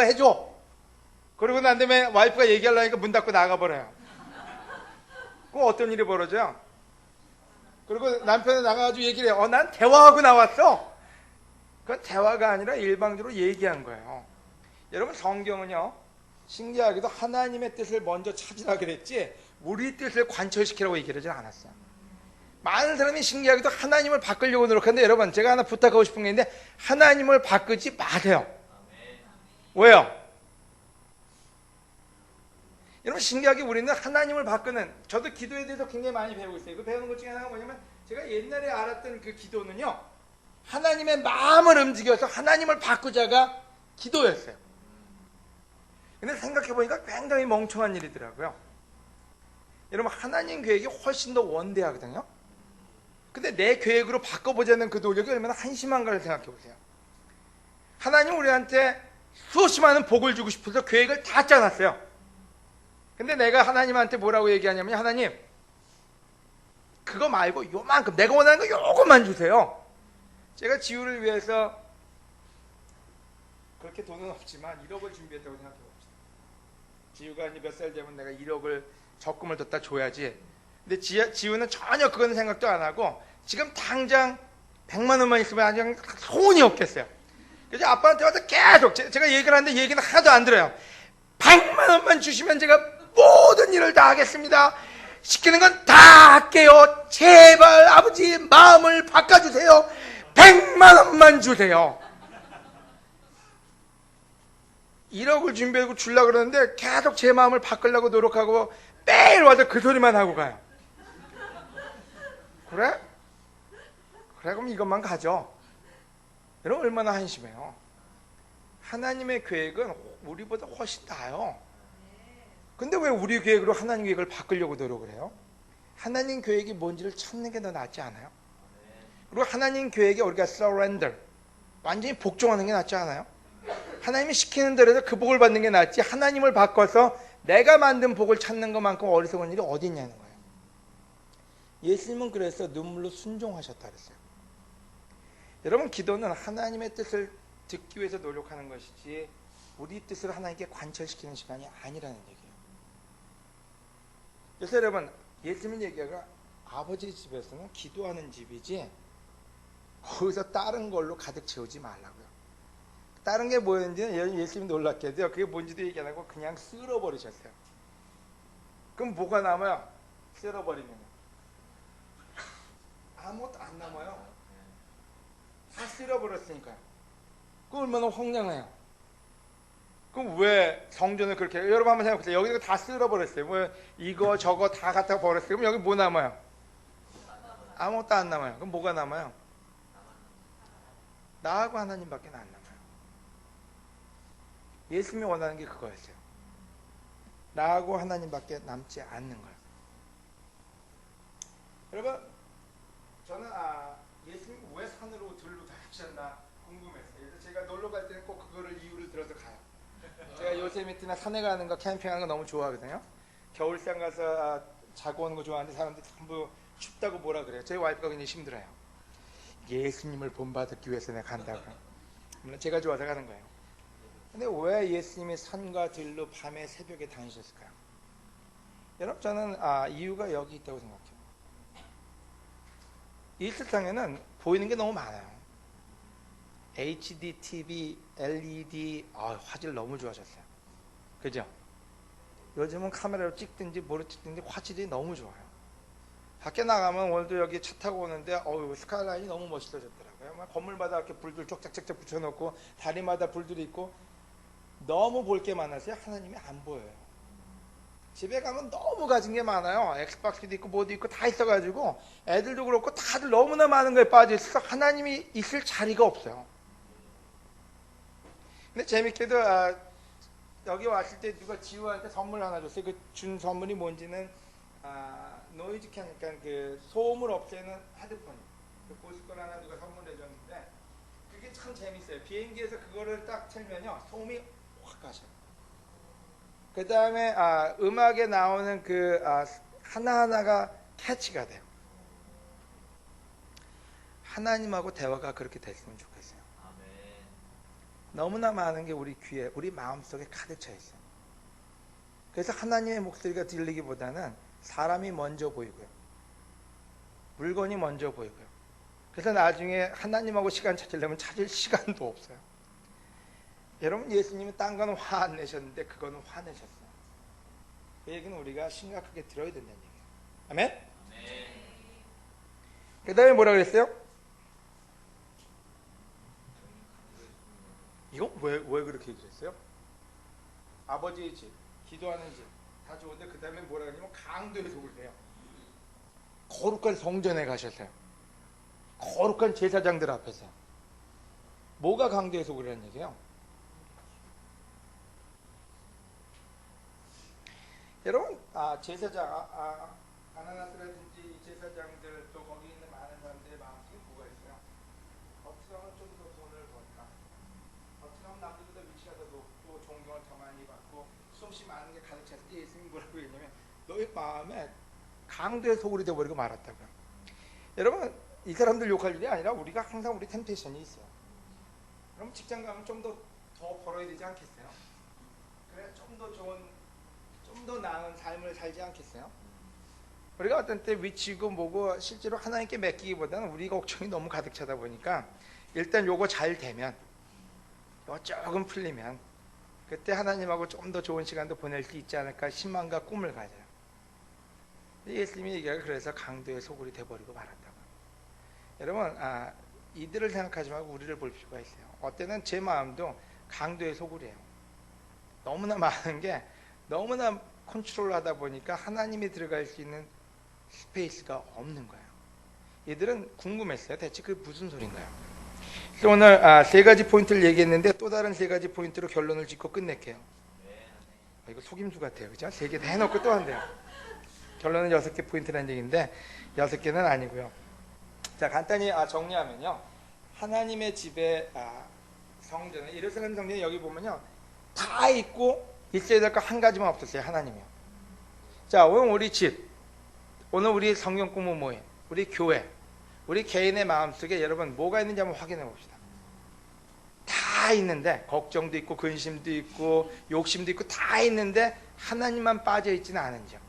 해줘. 그러고 난 다음에 와이프가 얘기하려니까 문 닫고 나가버려요. 그럼 어떤 일이 벌어져요? 그리고 남편이 나가가지고 얘기를 해요. 난 대화하고 나왔어. 그건 대화가 아니라 일방적으로 얘기한 거예요. 여러분 성경은요, 신기하게도 하나님의 뜻을 먼저 찾으라 그랬지 우리 뜻을 관철시키라고 얘기를 하진 않았어요. 많은 사람이 신기하게도 하나님을 바꾸려고 노력하는데 여러분 제가 하나 부탁하고 싶은 게 있는데 하나님을 바꾸지 마세요. 왜요? 여러분 신기하게 우리는 하나님을 바꾸는 저도 기도에 대해서 굉장히 많이 배우고 있어요. 그 배우는 것 중에 하나가 뭐냐면 제가 옛날에 알았던 그 기도는요 하나님의 마음을 움직여서 하나님을 바꾸자가 기도였어요. 근데 생각해보니까 굉장히 멍청한 일이더라고요. 여러분 하나님 계획이 훨씬 더 원대하거든요. 근데 내 계획으로 바꿔보자는 그 노력이 얼마나 한심한가를 생각해보세요. 하나님 우리한테 수없이 많은 복을 주고 싶어서 계획을 다 짜놨어요. 근데 내가 하나님한테 뭐라고 얘기하냐면 하나님 그거 말고 요만큼 내가 원하는 거 요것만 주세요. 제가 지우를 위해서 그렇게 돈은 없지만 1억을 준비했다고 생각해봅시다. 지우가 이제 몇 살 되면 내가 1억을 적금을 뒀다 줘야지. 근데 지우는 전혀 그건 생각도 안 하고 지금 당장 100만 원만 있으면 아주 소원이 없겠어요. 그래서 아빠한테 와서 계속 제가 얘기를 하는데 얘기는 하나도 안 들어요. 100만 원만 주시면 제가 모든 일을 다 하겠습니다. 시키는 건 다 할게요. 제발 아버지 마음을 바꿔주세요. 100만 원만 주세요. 1억을 준비하고 주려고 그러는데 계속 제 마음을 바꾸려고 노력하고 매일 와서 그 소리만 하고 가요. 그래? 그래 그럼 이것만 가져. 여러분 얼마나 한심해요. 하나님의 계획은 우리보다 훨씬 나아요. 근데 왜 우리 계획으로 하나님 계획을 바꾸려고 노력을 해요? 하나님 계획이 뭔지를 찾는 게 더 낫지 않아요? 그리고 하나님 계획에 우리가 surrender 완전히 복종하는 게 낫지 않아요? 하나님이 시키는 대로 그 복을 받는 게 낫지 하나님을 바꿔서 내가 만든 복을 찾는 것만큼 어리석은 일이 어디 있냐는 거예요. 예수님은 그래서 눈물로 순종하셨다 그랬어요. 여러분 기도는 하나님의 뜻을 듣기 위해서 노력하는 것이지 우리 뜻을 하나님께 관철시키는 시간이 아니라는 얘기예요. 그래서 여러분 예수님 얘기가 아버지 집에서는 기도하는 집이지 거기서 다른 걸로 가득 채우지 말라고요. 다른 게 뭐였는지는 예수님이 놀랍게도요. 그게 뭔지도 얘기 안 하고 그냥 쓸어버리셨어요. 그럼 뭐가 남아요? 쓸어버리면 아무것도 안 남아요. 다 쓸어버렸으니까요. 그럼 얼마나 황량해요. 그럼 왜 성전을 그렇게 해요? 여러분 한번 생각해보세요. 여기서 다 쓸어버렸어요. 뭐 이거 저거 다 갖다 버렸어요. 그럼 여기 뭐 남아요? 아무것도 안 남아요. 그럼 뭐가 남아요? 나하고 하나님밖에 안 남아요. 예수님이 원하는 게 그거였어요. 나하고 하나님밖에 남지 않는 거예요. 여러분 저는 예수님이 왜 산으로 들로 다 하셨나 궁금했어요. 그래서 제가 놀러 갈 때는 꼭 그거를 이유를 들어서 가요. 제가 요세미티나 산에 가는 거 캠핑하는 거 너무 좋아하거든요. 겨울산 가서 자고 오는 거 좋아하는데 사람들이 전부 춥다고 뭐라 그래요. 저희 와이프가 굉장히 힘들어요. 예수님을 본받기 위해서 내가 간다고. 물론 제가 좋아서 가는 거예요. 근데 왜 예수님이 산과 들로 밤에 새벽에 다니셨을까요? 여러분 저는 이유가 여기 있다고 생각해요. 이 세상에는 보이는 게 너무 많아요. HD, TV, LED, 화질 너무 좋아졌어요. 그죠? 요즘은 카메라로 찍든지 뭐로 찍든지 화질이 너무 좋아요. 밖에 나가면 오늘도 여기 차 타고 오는데 스카이라인이 너무 멋있어졌더라고요. 건물마다 이렇게 불들 쫙쫙쫙 붙여놓고 다리마다 불들이 있고 너무 볼 게 많아서 하나님이 안 보여요. 집에 가면 너무 가진 게 많아요. 엑스박스도 있고 뭐도 있고 다 있어가지고 애들도 그렇고 다들 너무나 많은 거에 빠져 있어서 하나님이 있을 자리가 없어요. 근데 재밌게도 여기 왔을 때 누가 지우한테 선물 하나 줬어요. 그 준 선물이 뭔지는 노이즈 캔, 그러니까 그 소음을 없애는 헤드폰. 그 보스걸 하나 누가 선물해 줬는데 그게 참 재밌어요. 비행기에서 그거를 딱 틀면요 소음이 확 가셔요. 그 다음에 음악에 나오는 그 하나하나가 캐치가 돼요. 하나님하고 대화가 그렇게 됐으면 좋겠어요. 너무나 많은 게 우리 귀에, 우리 마음속에 가득 차 있어요. 그래서 하나님의 목소리가 들리기보다는 사람이 먼저 보이고요. 물건이 먼저 보이고요. 그래서 나중에 하나님하고 시간 찾으려면 찾을 시간도 없어요. 여러분, 예수님은 딴 건 화 안 내셨는데 그거는 화내셨어요. 그 얘기는 우리가 심각하게 들어야 된다는 얘기예요. 아멘? 그 다음에 뭐라 그랬어요? 이거 왜 그렇게 얘기를 했어요? 아버지의 집, 기도하는 집 다 좋은데 그 다음에 뭐라 그러냐면 강도의 속을 내요. 거룩한 성전에 가셨어요. 거룩한 제사장들 앞에서. 뭐가 강도의 속이라는 얘기예요? 여러분, 제사장, 아나나스라든지 제사장들 또 거기 있는 많은 사람들의 마음속에 뭐가 있어요? 겉으로는 좀 더 돈을 벌까? 겉으로는 남들보다 위치가 더 높고 존경을 더 많이 받고 수없이 많은 게 가득 찼을 때 예수님이 뭐라고 했냐면 너의 마음에 강도의 속으로 되어버리고 말았다고요. 여러분, 이 사람들 욕할 일이 아니라 우리가 항상 우리 템테이션이 있어요. 그럼 직장 가면 좀 더 벌어야 되지 않겠어요? 그래, 좀 더 좋은, 좀 더 나은 삶을 살지 않겠어요? 우리가 어떤 때 위치고 뭐고 실제로 하나님께 맡기기보다는 우리 걱정이 너무 가득 차다 보니까 일단 요거 잘 되면, 요거 조금 풀리면 그때 하나님하고 좀 더 좋은 시간도 보낼 수 있지 않을까 희망과 꿈을 가져요. 예수님이 얘기가 그래서 강도의 소굴이 돼버리고 말았다고. 여러분, 이들을 생각하지 말고 우리를 볼 필요가 있어요. 어때는 제 마음도 강도의 소굴이에요. 너무나 많은 게 너무나 컨트롤하다 보니까 하나님이 들어갈 수 있는 스페이스가 없는 거예요. 얘들은 궁금했어요. 대체 그게 무슨 소린가요? 그래서 오늘 세 가지 포인트를 얘기했는데 또 다른 세 가지 포인트로 결론을 짓고 끝낼게요. 이거 속임수 같아요. 그죠? 세 개 다 해놓고 또 한대요. 결론은 6개 포인트라는 얘기인데 6개는 아니고요. 자, 간단히 정리하면요. 하나님의 집에 성전에, 예루살렘 성전에 여기 보면요. 다 있고 있어야 될 거 한 가지만 없었어요. 하나님이요. 자, 오늘 우리 집, 오늘 우리 성경 공부 모임, 우리 교회, 우리 개인의 마음속에 여러분 뭐가 있는지 한번 확인해 봅시다. 다 있는데 걱정도 있고 근심도 있고 욕심도 있고 다 있는데 하나님만 빠져 있지는 않은지요.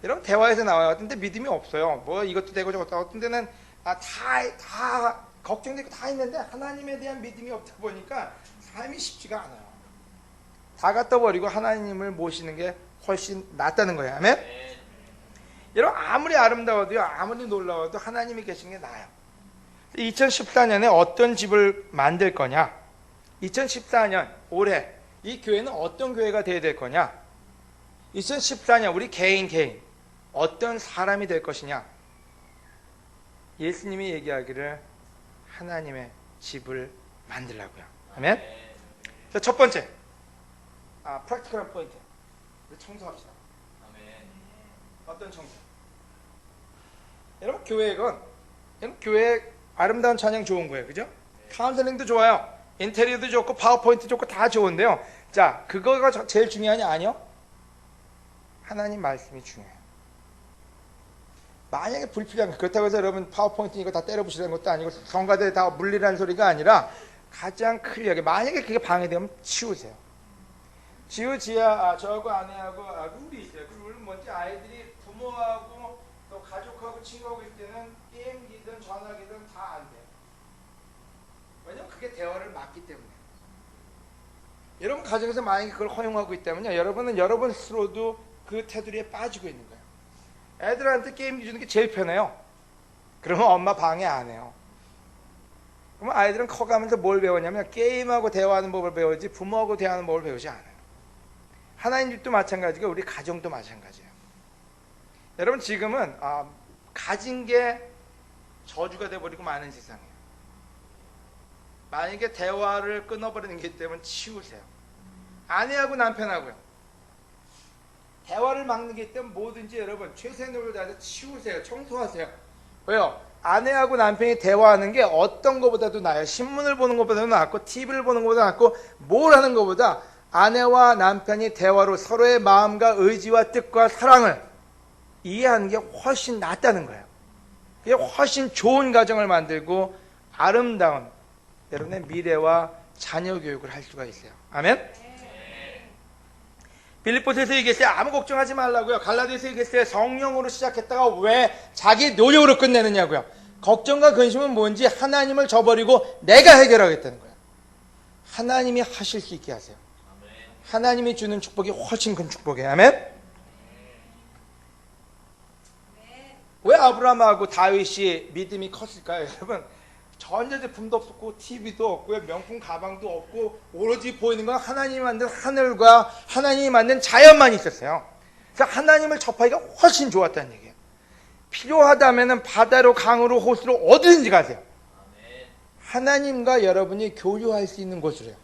여러분, 대화에서 나와요. 어떤 데 믿음이 없어요. 뭐 이것도 되고 저것도. 어떤 데는 다 걱정도 있고 다 있는데 하나님에 대한 믿음이 없다 보니까 삶이 쉽지가 않아요. 다 갖다 버리고 하나님을 모시는 게 훨씬 낫다는 거예요. 아멘? 여러분, 아무리 아름다워도요, 아무리 놀라워도 하나님이 계신 게 나아요. 2014년에 어떤 집을 만들 거냐? 2014년 올해 이 교회는 어떤 교회가 되어야 될 거냐? 2014년 우리 개인 어떤 사람이 될 것이냐? 예수님이 얘기하기를 하나님의 집을 만들라고요. 아멘? 자, 첫 번째, 프랙티컬한 포인트. 우리 청소합시다. 어떤 청소? 여러분, 교회건, 여러분, 교회 아름다운 찬양 좋은 거예요. 그죠? 카운셀링도 좋아요. 인테리어도 좋고 파워포인트 좋고 다 좋은데요. 자, 그거가 제일 중요하냐? 아니요. 하나님 말씀이 중요해요. 만약에 불필요한 거, 그렇다고 해서 여러분 파워포인트 이거 다 때려부시는 것도 아니고 성가대 다 물리라는 소리가 아니라 가장 클리어하게, 만약에 그게 방해되면 치우세요. 지우지야 저하고 아내하고 룰이 있어요. 그 룰은 뭔지, 아이들이 부모하고 또 가족하고 친구하고 있을 때는 게임기든 전화기든 다 안 돼요. 왜냐면 그게 대화를 막기 때문에. 여러분 가정에서 만약에 그걸 허용하고 있다면요, 여러분은 여러분 스스로도 그 테두리에 빠지고 있는 거예요. 애들한테 게임기 주는 게 제일 편해요. 그러면 엄마 방해 안 해요. 그러면 아이들은 커가면서 뭘 배우냐면 게임하고 대화하는 법을 배우지 부모하고 대화하는 법을 배우지 않아요. 하나님 집도 마찬가지고 우리 가정도 마찬가지예요. 여러분, 지금은 가진 게 저주가 돼버리고 많은 세상이에요. 만약에 대화를 끊어버리는 게 있다면 치우세요. 아내하고 남편하고요. 대화를 막는 게 있다면 뭐든지 여러분 최선의 노력을 다해서 치우세요. 청소하세요. 왜요? 아내하고 남편이 대화하는 게 어떤 것보다도 나아요. 신문을 보는 것보다도 낫고 TV를 보는 것보다 낫고 뭘 하는 것보다 아내와 남편이 대화로 서로의 마음과 의지와 뜻과 사랑을 이해하는 게 훨씬 낫다는 거예요. 이게 훨씬 좋은 가정을 만들고 아름다운 여러분의 미래와 자녀 교육을 할 수가 있어요. 아멘? 빌립보서에서 얘기했어요. 아무 걱정하지 말라고요. 갈라디아서에서 얘기했어요. 성령으로 시작했다가 왜 자기 노력으로 끝내느냐고요. 걱정과 근심은 뭔지 하나님을 저버리고 내가 해결하겠다는 거예요. 하나님이 하실 수 있게 하세요. 하나님이 주는 축복이 훨씬 큰 축복이에요. 아멘? 왜 아브라함하고 다윗이 믿음이 컸을까요? 여러분, 전자제품도 없었고 TV도 없고요, 명품 가방도 없고 오로지 보이는 건 하나님이 만든 하늘과 하나님이 만든 자연만 있었어요. 그래서 하나님을 접하기가 훨씬 좋았다는 얘기예요. 필요하다면 바다로, 강으로, 호수로 어디든지 가세요. 하나님과 여러분이 교류할 수 있는 곳으로요.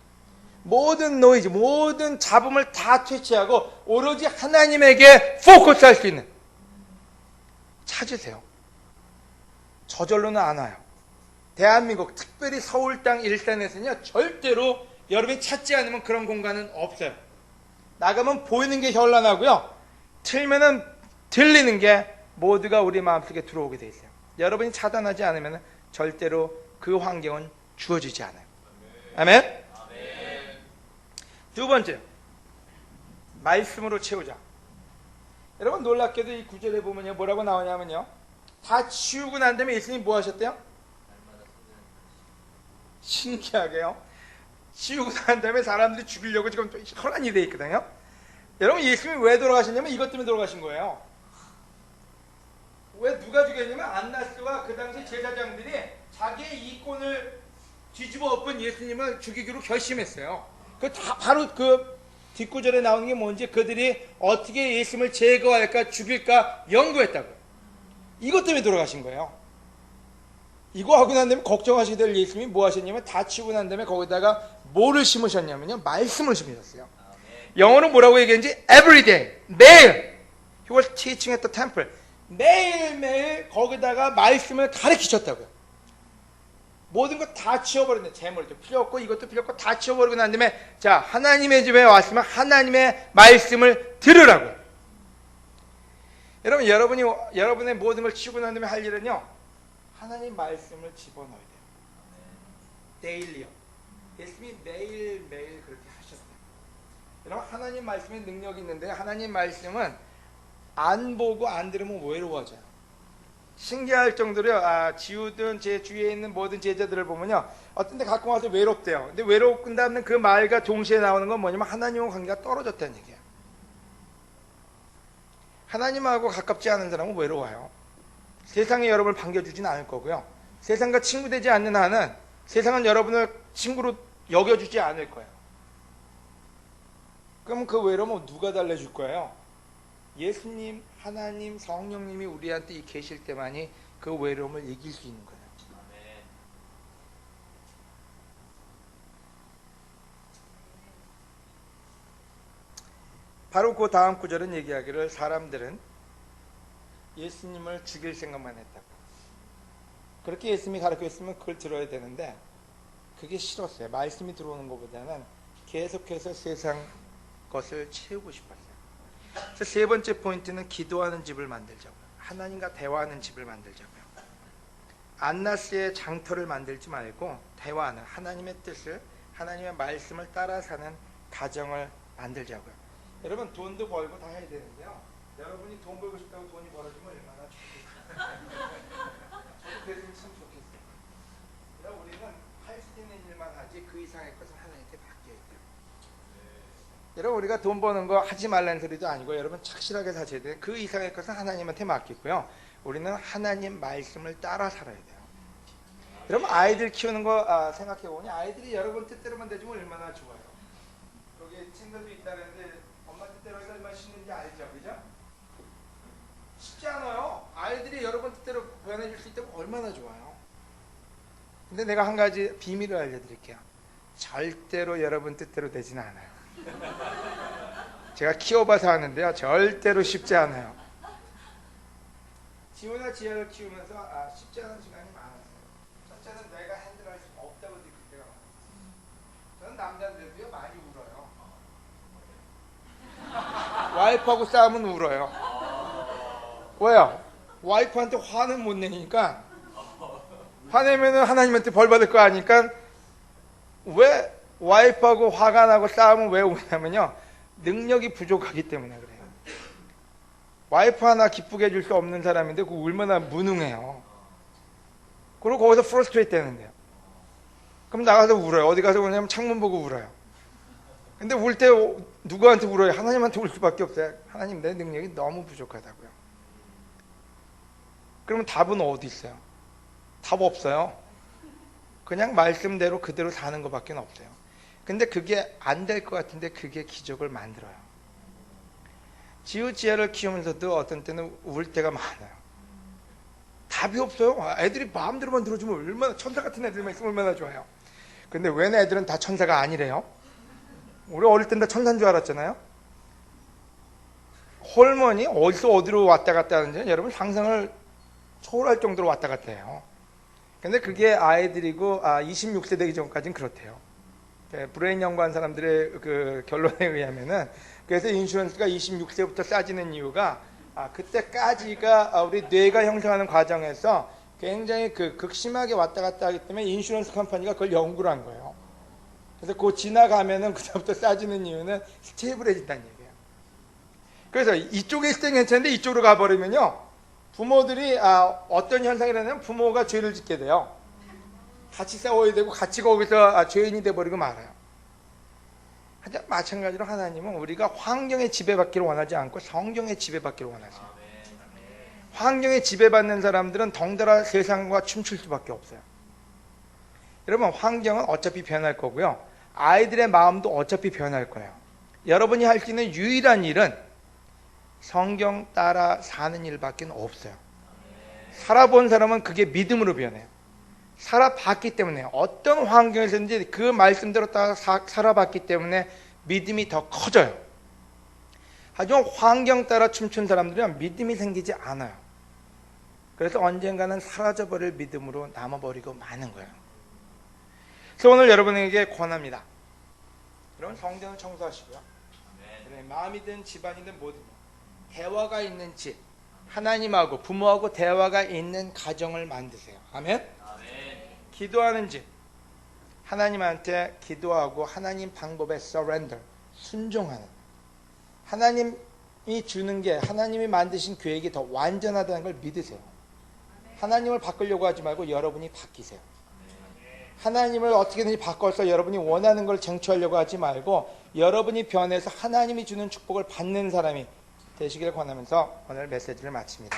모든 노이즈, 모든 잡음을 다 퇴치하고 오로지 하나님에게 포커스할 수 있는, 찾으세요. 저절로는 안 와요. 대한민국, 특별히 서울 땅 일산에서는요, 절대로 여러분이 찾지 않으면 그런 공간은 없어요. 나가면 보이는 게 현란하고요, 틀면은 들리는 게 모두가 우리 마음속에 들어오게 돼 있어요. 여러분이 차단하지 않으면 절대로 그 환경은 주어지지 않아요. 아멘? 두 번째, 말씀으로 채우자. 여러분, 놀랍게도 이 구절에 보면요, 뭐라고 나오냐면요, 다 치우고 난 다음에 예수님이 뭐 하셨대요? 신기하게요, 치우고 난 다음에 사람들이 죽이려고 지금 혼란이 돼 있거든요. 여러분, 예수님이 왜 돌아가셨냐면 이것 때문에 돌아가신 거예요. 왜 누가 죽였냐면 안나스와 그 당시 제사장들이 자기의 이권을 뒤집어 엎은 예수님을 죽이기로 결심했어요. 그 다 바로 그 뒷구절에 나오는 게 뭔지, 그들이 어떻게 예수님을 제거할까, 죽일까 연구했다고요. 이것 때문에 돌아가신 거예요. 이거 하고 난 다음에 걱정하시게 될 예수님이 뭐 하셨냐면, 다 치우고 난 다음에 거기다가 뭐를 심으셨냐면요, 말씀을 심으셨어요. 영어로 뭐라고 얘기했는지, every day, 매일. He was teaching at the temple. 매일매일 거기다가 말씀을 가르치셨다고요. 모든 거 다 치워버렸네. 재물도 필요 없고 이것도 필요 없고 다 치워버리고 난 다음에, 자, 하나님의 집에 왔으면 하나님의 말씀을 들으라고요. 여러분, 여러분의 모든 걸 치우고 난 다음에 할 일은요, 하나님 말씀을 집어넣어야 돼요. 데일리요. 예수님이 매일매일 그렇게 하셨어요. 여러분, 하나님 말씀에 능력이 있는데, 하나님 말씀은 안 보고 안 들으면 외로워져요. 신기할 정도로, 지우든 제 주위에 있는 모든 제자들을 보면요, 어떤 데 갖고 와서 외롭대요. 근데 외롭다는 그 말과 동시에 나오는 건 뭐냐면 하나님과 관계가 떨어졌다는 얘기예요. 하나님하고 가깝지 않은 사람은 외로워요. 세상이 여러분을 반겨주지는 않을 거고요, 세상과 친구되지 않는 한은 세상은 여러분을 친구로 여겨주지 않을 거예요. 그럼 그 외로움은 누가 달래줄 거예요? 예수님, 하나님, 성령님이 우리한테 계실 때만이 그 외로움을 이길 수 있는 거예요. 바로 그 다음 구절은 얘기하기를, 사람들은 예수님을 죽일 생각만 했다고. 그렇게 예수님이 가르쳤으면 그걸 들어야 되는데 그게 싫었어요. 말씀이 들어오는 것보다는 계속해서 세상 것을 채우고 싶었어요. 그래서 세 번째 포인트는 기도하는 집을 만들자고요. 하나님과 대화하는 집을 만들자고요. 안나스의 장터를 만들지 말고 대화하는, 하나님의 뜻을, 하나님의 말씀을 따라 사는 가정을 만들자고요. 여러분, 돈도 벌고 다 해야 되는데요, 여러분이 돈 벌고 싶다고 돈이 벌어지면 얼마나 좋겠어요. 저도 그랬으면 참 좋겠어요. 그럼 우리는 할 수 있는 일만 하지 그 이상의 것은 하나님께 맡겨있대요. 여러분, 우리가 돈 버는 거 하지 말라는 소리도 아니고, 여러분 착실하게 사셔야 돼요. 그 이상의 것은 하나님한테 맡기고요, 우리는 하나님 말씀을 따라 살아야 돼요. 여러분, 아이들 키우는 거 생각해보니 아이들이 여러분 뜻대로만 되지면 얼마나 좋아요. 거기에 친구도 있다는데 엄마 뜻대로 해서 얼마나 쉽는지 알죠? 그죠? 쉽지 않아요. 아이들이 여러분 뜻대로 변해줄 수 있다면 얼마나 좋아요. 근데 내가 한 가지 비밀을 알려드릴게요. 절대로 여러분 뜻대로 되지는 않아요. 제가 키워봐서 하는데요, 절대로 쉽지 않아요. 지호나 지아를 키우면서 쉽지 않은 시간이 많았어요. 첫째는 내가 핸들할 수 없다고 느낄 때가 많았어요. 저는 남자인데도요, 많이 울어요. 와이프하고 싸우면 울어요. 왜요? 와이프한테 화는 못 내니까, 화내면 하나님한테 벌 받을 거 아니까. 왜 와이프하고 화가 나고 싸우면 왜 우냐면요, 능력이 부족하기 때문에 그래요. 와이프 하나 기쁘게 해줄 수 없는 사람인데 그 얼마나 무능해요. 그리고 거기서 프러스트레이트 되는데요. 그럼 나가서 울어요. 어디 가서 우냐면 창문 보고 울어요. 근데 울 때 누구한테 울어요? 하나님한테 울 수밖에 없어요. 하나님, 내 능력이 너무 부족하다고요. 그러면 답은 어디 있어요? 답 없어요. 그냥 말씀대로 그대로 사는 것밖에 없어요. 근데 그게 안 될 것 같은데 그게 기적을 만들어요. 지우지혜를 키우면서도 어떤 때는 울 때가 많아요. 답이 없어요. 애들이 마음대로만 들어주면 얼마나, 천사 같은 애들만 있으면 얼마나 좋아요. 근데 왜 애들은 다 천사가 아니래요? 우리 어릴 땐 다 천사인 줄 알았잖아요. 호르몬이 어디서 어디로 왔다 갔다 하는지 여러분 상상을 초월할 정도로 왔다 갔다 해요. 근데 그게 아이들이고 26세 되기 전까지는 그렇대요. 브레인 연구한 사람들의 그 결론에 의하면은, 그래서 인슈런스가 26세부터 싸지는 이유가 그때까지가 우리 뇌가 형성하는 과정에서 굉장히 극심하게 왔다 갔다 하기 때문에 인슈런스 컴퍼니가 그걸 연구를 한 거예요. 그래서 그거 지나가면은 그다음부터 싸지는 이유는 스테이블해진다는 얘기예요. 그래서 이쪽에 있을 땐 괜찮은데 이쪽으로 가버리면요, 부모들이 어떤 현상이 일어나면 부모가 죄를 짓게 돼요. 같이 싸워야 되고 같이 거기서 죄인이 돼버리고 말아요. 하여튼 마찬가지로 하나님은 우리가 환경에 지배받기를 원하지 않고 성경에 지배받기를 원하세요. 환경에 지배받는 사람들은 덩달아 세상과 춤출 수밖에 없어요. 여러분, 환경은 어차피 변할 거고요, 아이들의 마음도 어차피 변할 거예요. 여러분이 할 수 있는 유일한 일은 성경 따라 사는 일밖에 없어요. 살아본 사람은 그게 믿음으로 변해요. 살아봤기 때문에, 어떤 환경에서든지 그 말씀대로 따라 살아봤기 때문에 믿음이 더 커져요. 하지만 환경 따라 춤춘 사람들은 믿음이 생기지 않아요. 그래서 언젠가는 사라져버릴 믿음으로 남아버리고 마는 거예요. 그래서 오늘 여러분에게 권합니다. 여러분, 성전을 청소하시고요, 마음이든 집안이든 뭐든 대화가 있는 집, 하나님하고 부모하고 대화가 있는 가정을 만드세요. 아멘? 기도하는 집, 하나님한테 기도하고 하나님 방법에 surrender, 순종하는, 하나님이 주는 게, 하나님이 만드신 계획이 더 완전하다는 걸 믿으세요. 하나님을 바꾸려고 하지 말고 여러분이 바뀌세요. 하나님을 어떻게든지 바꿔서 여러분이 원하는 걸 쟁취하려고 하지 말고 여러분이 변해서 하나님이 주는 축복을 받는 사람이 되시기를 권하면서 오늘 메시지를 마칩니다.